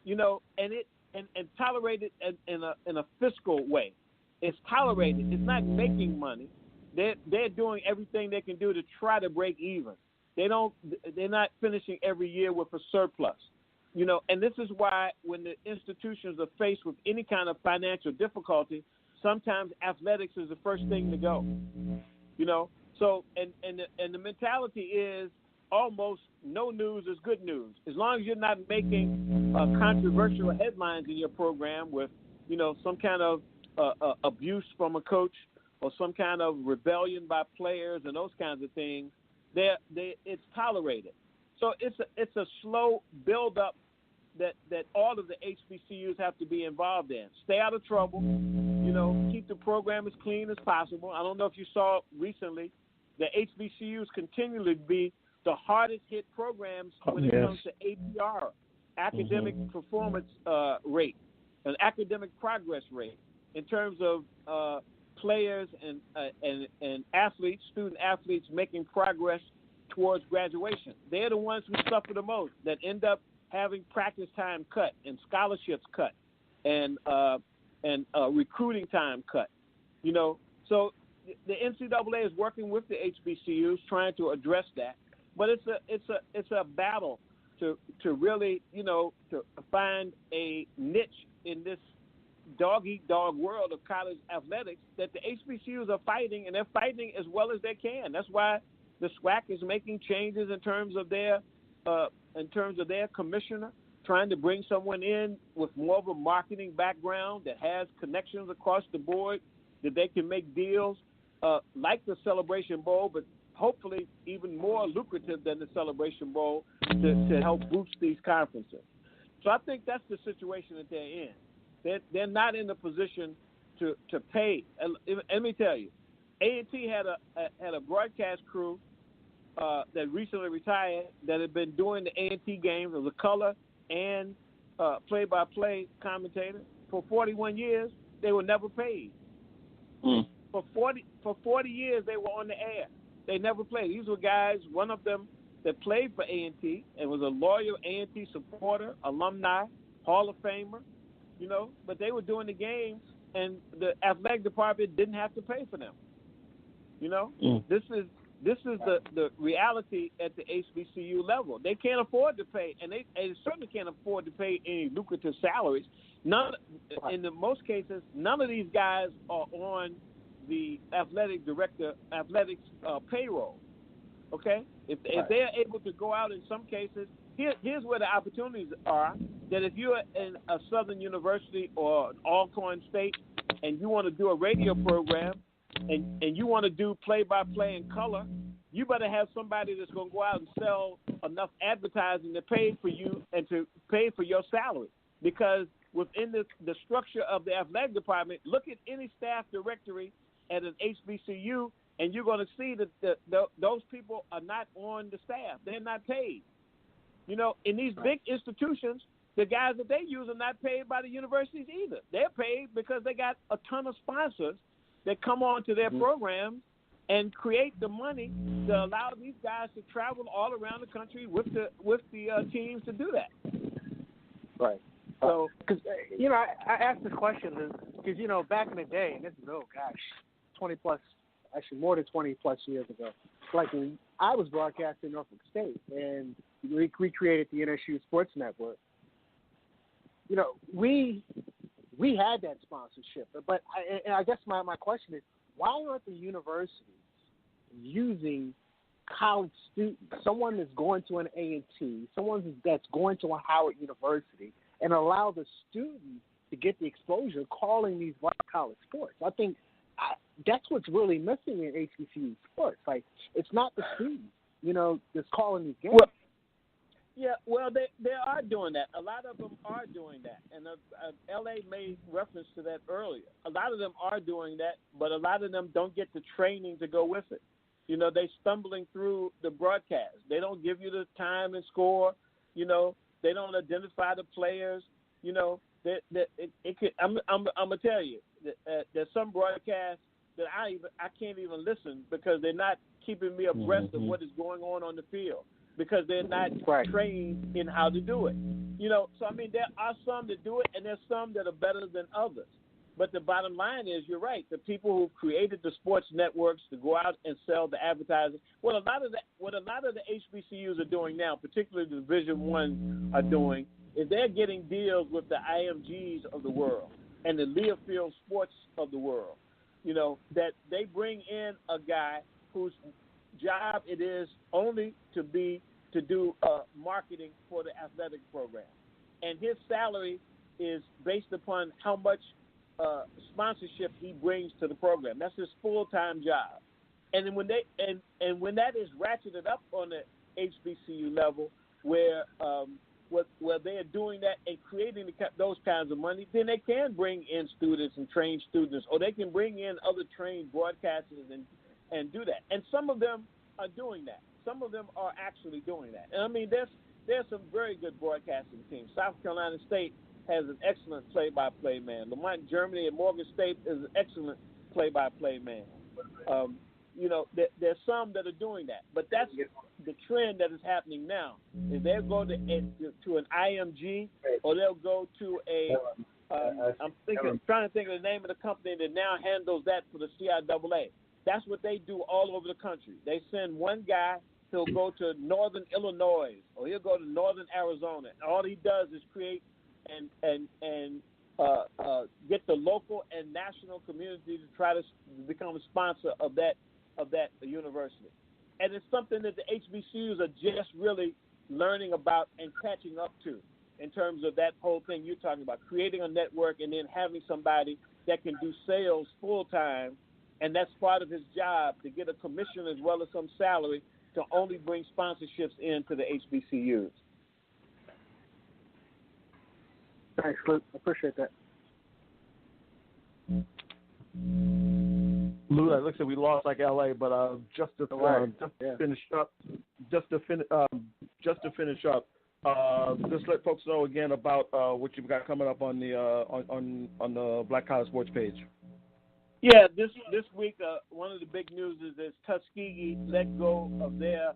and tolerated in a fiscal way. It's tolerated. It's not making money. They're doing everything they can do to try to break even. They're not finishing every year with a surplus. And this is why when the institutions are faced with any kind of financial difficulty, sometimes athletics is the first thing to go. So and the mentality is almost no news is good news. As long as you're not making controversial headlines in your program with, some kind of abuse from a coach or some kind of rebellion by players and those kinds of things, it's tolerated. So it's a slow build up that all of the HBCUs have to be involved in. Stay out of trouble, keep the program as clean as possible. I don't know if you saw recently, the HBCUs continually be the hardest hit programs when it comes to APR, academic performance rate, an academic progress rate, in terms of players and athletes, student athletes making progress towards graduation. They're the ones who suffer the most, that end up having practice time cut and scholarships cut and recruiting time cut. So the NCAA is working with the HBCUs trying to address that, but it's a battle to really to find a niche in this dog-eat-dog world of college athletics that the HBCUs are fighting, and they're fighting as well as they can. That's why the SWAC is making changes in terms of their commissioner, trying to bring someone in with more of a marketing background that has connections across the board, that they can make deals like the Celebration Bowl, but hopefully even more lucrative than the Celebration Bowl to help boost these conferences. So I think that's the situation that they're in. They're not in a position to pay. Let me tell you, A&T had a broadcast crew that recently retired that had been doing the A&T games as a color and play-by-play commentator for 41 years. They were never paid. For 40 years, they were on the air. They never played. These were guys, one of them that played for A&T and was a loyal A&T supporter, alumni, Hall of Famer, you know, but they were doing the games, and the athletic department didn't have to pay for them. You know, this is the reality at the HBCU level. They can't afford to pay, and they certainly can't afford to pay any lucrative salaries. In most cases, none of these guys are on the athletics payroll. Okay, if they're able to go out in some cases, here's where the opportunities are. That if you're in a Southern University or an Alcorn State, and you want to do a radio program, and you want to do play-by-play in color, you better have somebody that's going to go out and sell enough advertising to pay for you and to pay for your salary. Because within the structure of the athletic department, look at any staff directory at an HBCU, and you're going to see that those people are not on the staff. They're not paid. You know, in these big institutions, the guys that they use are not paid by the universities either. They're paid because they got a ton of sponsors that come on to their programs and create the money to allow these guys to travel all around the country with the teams to do that. Right. So, because you know, I asked this question because you know, back in the day, and this is 20 plus, actually more than 20 plus years ago, like when I was broadcasting Norfolk State, and we created the NSU Sports Network. You know, we had that sponsorship, but I guess my question is, why aren't the universities using college students, someone that's going to an A&T, someone that's going to a Howard University, and allow the students to get the exposure calling these white college sports? I think that's what's really missing in HBCU sports. Like, it's not the students, you know, that's calling these games. Well, they are doing that. A lot of them are doing that. And L.A. made reference to that earlier. A lot of them are doing that, but a lot of them don't get the training to go with it. You know, they're stumbling through the broadcast. They don't give you the time and score. You know, they don't identify the players. You know, I'm gonna tell you that there's some broadcasts that I can't even listen because they're not keeping me abreast of what is going on the field, because they're not trained in how to do it. You know, so I mean, there are some that do it, and there's some that are better than others. But the bottom line is, you're right. The people who created the sports networks to go out and sell the advertising, what a lot of the HBCUs are doing now, particularly the Division I, are doing, is they're getting deals with the IMGs of the world and the Learfield Sports of the world. You know, that they bring in a guy whose job it is only to do marketing for the athletic program, and his salary is based upon how much sponsorship he brings to the program. That's his full-time job. And then when that is ratcheted up on the HBCU level, where they are doing that and creating those kinds of money, then they can bring in students and train students, or they can bring in other trained broadcasters and do that. And some of them are doing that. Some of them are actually doing that. And I mean, there's some very good broadcasting teams. South Carolina State has an excellent play-by-play man. Lamont Germany at Morgan State is an excellent play-by-play man. You know, there's some that are doing that. But that's the trend that is happening now. Is they'll go to an IMG, or they'll go to I'm trying to think of the name of the company that now handles that for the CIAA. That's what they do all over the country. They send one guy, he'll go to northern Illinois, or he'll go to northern Arizona. And all he does is create and get the local and national community to try to become a sponsor of that university. And it's something that the HBCUs are just really learning about and catching up to, in terms of that whole thing you're talking about, creating a network and then having somebody that can do sales full-time, and that's part of his job, to get a commission as well as some salary to only bring sponsorships into the HBCUs. Thanks, Luke. I appreciate that. Lou, it looks like we lost like LA, but just to finish up, just to finish up, just let folks know again about what you've got coming up on the Black College Sports page. Yeah, this week one of the big news is that Tuskegee let go of their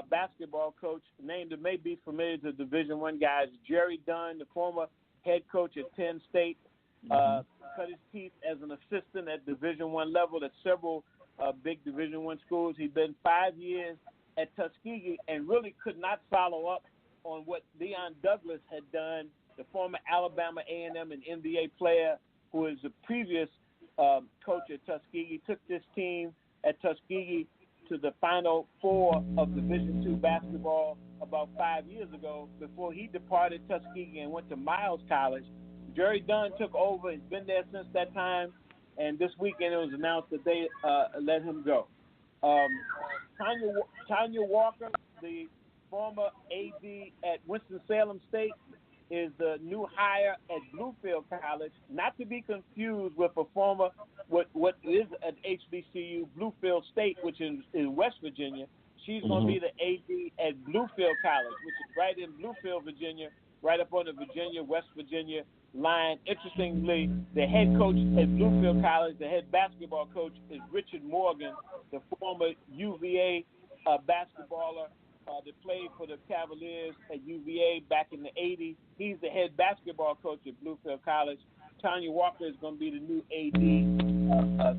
basketball coach, named that may be familiar to Division I guys, Jerry Dunn, the former head coach at Penn State. Cut his teeth as an assistant at Division I level at several big Division I schools. He'd been 5 years at Tuskegee and really could not follow up on what Deion Douglas had done, the former Alabama A&M and NBA player who was the previous coach at Tuskegee. Took this team at Tuskegee to the Final Four of Division II basketball about 5 years ago before he departed Tuskegee and went to Miles College. Jerry Dunn took over. He's been there since that time, and this weekend it was announced that they let him go. Tanya Walker, the former AD at Winston-Salem State, is the new hire at Bluefield College, not to be confused with a former, what is at HBCU, Bluefield State, which is in West Virginia. She's going to be the AD at Bluefield College, which is right in Bluefield, Virginia, right up on the Virginia-West Virginia line. Interestingly, the head coach at Bluefield College, the head basketball coach, is Richard Morgan, the former UVA basketballer that played for the Cavaliers at UVA back in the 80s. He's the head basketball coach at Bluefield College. Tanya Walker is going to be the new AD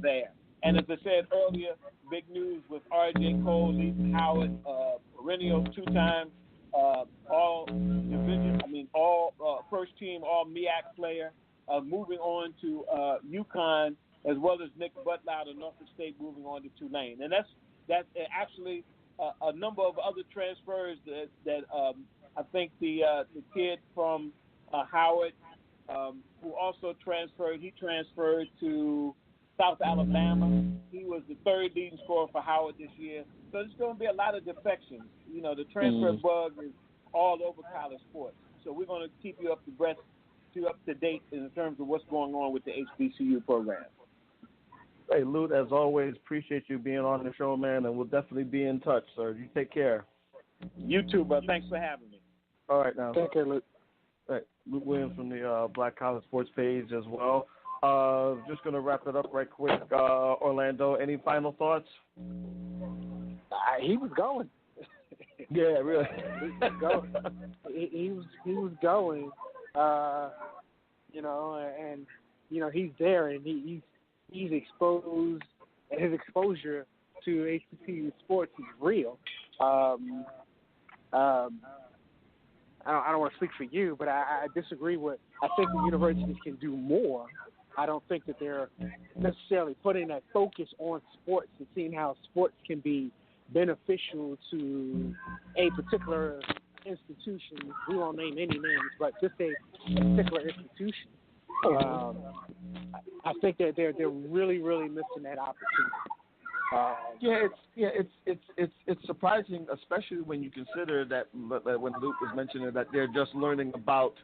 there. And as I said earlier, big news with R.J. Cole, Lee Howard, perennial two-time all first team, all MEAC player, moving on to UConn, as well as Nick Butler out of Norfolk State moving on to Tulane. And that's actually a number of other transfers that I think the kid from Howard, who also transferred, he transferred to South Alabama. He was the third leading scorer for Howard this year. So there's going to be a lot of defections. You know, the transfer bug is all over college sports. So we're going to keep you up to date in terms of what's going on with the HBCU program. Hey, Lute, as always, appreciate you being on the show, man, and we'll definitely be in touch, sir. You take care. You too, bro. Thanks for having me. All right, now. Take care, Lute. All right, Lute Williams from the Black College Sports page as well. Just going to wrap it up right quick. Orlando, any final thoughts? He was going. Yeah, really. He was going. He was going. He's there, and he's exposed, and his exposure to HBCU sports is real. I don't want to speak for you, but I disagree with. I think the universities can do more. I don't think that they're necessarily putting that focus on sports and seeing how sports can be beneficial to a particular institution. We won't name any names, but just a particular institution. I think that they're really, really missing that opportunity. It's surprising, especially when you consider that when Luke was mentioning that they're just learning about,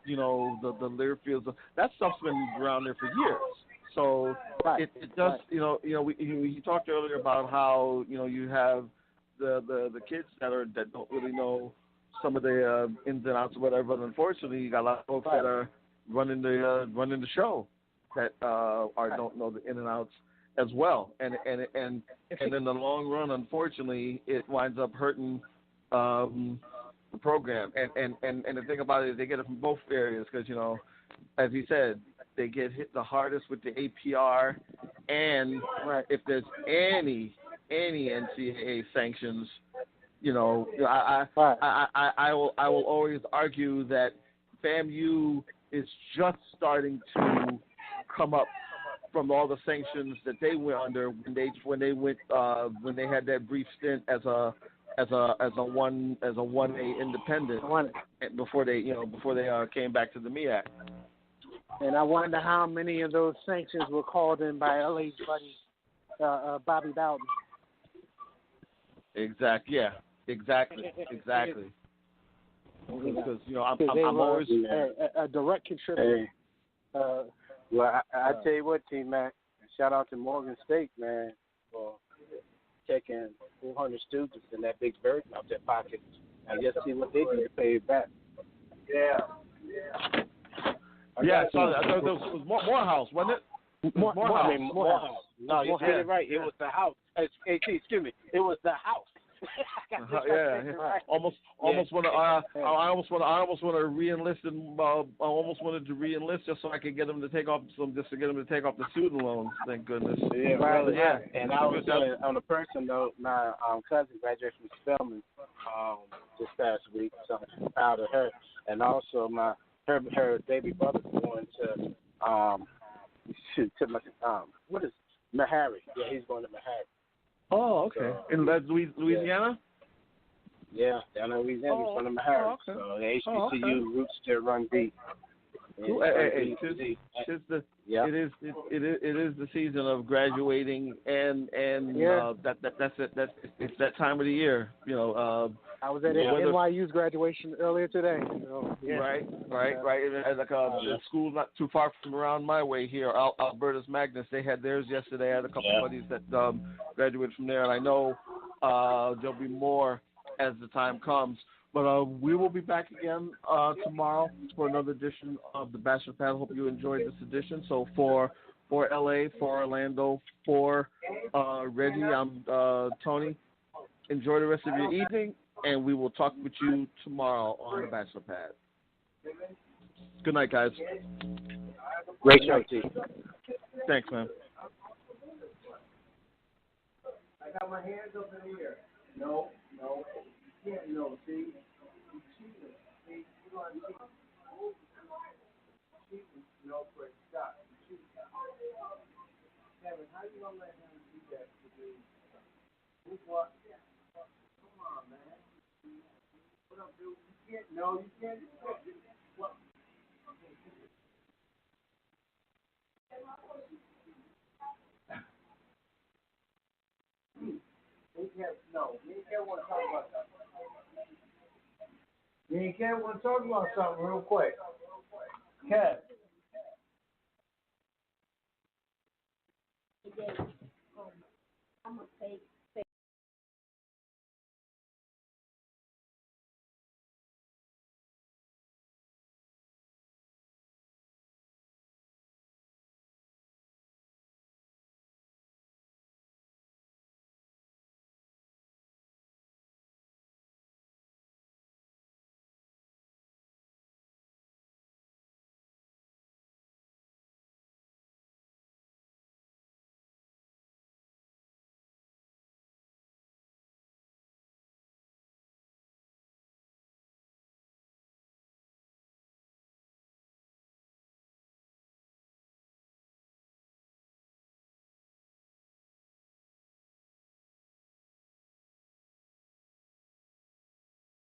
the Learfields. That stuff's been around there for years. So it just, we talked earlier about how you have the kids that don't really know some of the ins and outs or whatever. But unfortunately, you got a lot of folks that are running the show that don't know the in and outs as well, and in the long run, unfortunately, it winds up hurting the program. And the thing about it is they get it from both areas because as he said, they get hit the hardest with the APR, and if there's any NCAA sanctions, I will always argue that FAMU is just starting to come up from all the sanctions that they went under when they had that brief stint as a 1A independent before they came back to the MEAC. And I wonder how many of those sanctions were called in by LA's buddy Bobby Bowden. Exactly. Because I'm always a direct contributor. Well, I tell you what, T-Mac, shout out to Morgan State, man, for taking 400 students in that big burden out their pockets. And just see what they do to pay it back. Yeah. Yeah, so it was Morehouse, wasn't it? Morehouse. No, you did it right. It was the house. Excuse me. It was the house. Almost want to. I almost want to re-enlist him. I almost wanted to re-enlist just so I could get him to take off the student loans. Thank goodness. Yeah, right. Yeah. And I was on a personal note. My cousin graduated from Spelman this past week, so I'm proud of her. And also her baby brother's going to what is Meharry? Yeah, he's going to Meharry. Oh, okay. So, in Louisiana? Yeah, down in Louisiana. He's going to Meharry. Okay. So the HBCU roots still run deep. Cool. It is the season of graduating and that's it. It's that time of the year. You know. I was at NYU's graduation earlier today. So, yeah. Right. And the school not too far from around my way here, Albertus Magnus. They had theirs yesterday. I had a couple of buddies that graduated from there, and I know there'll be more as the time comes. But we will be back again tomorrow for another edition of the Batchelor Pad. Hope you enjoyed this edition. So for LA, for Orlando, for Reggie, I'm Tony. Enjoy the rest of your evening, and we will talk with you tomorrow on the Batchelor Pad. Good night, guys. Great show, T. Thanks, man. I got my hands up in the air. No. You can't know, see? You cheating. See, you know what I mean? Cheating, no, quick, stop. You cheating. Kevin, how you gonna let him do that to me? What? Come on, man. What up, dude? You can't do that. What? Me and Kev want to talk about something. Me and Kev want to talk about something real quick. Kev. I'm going to take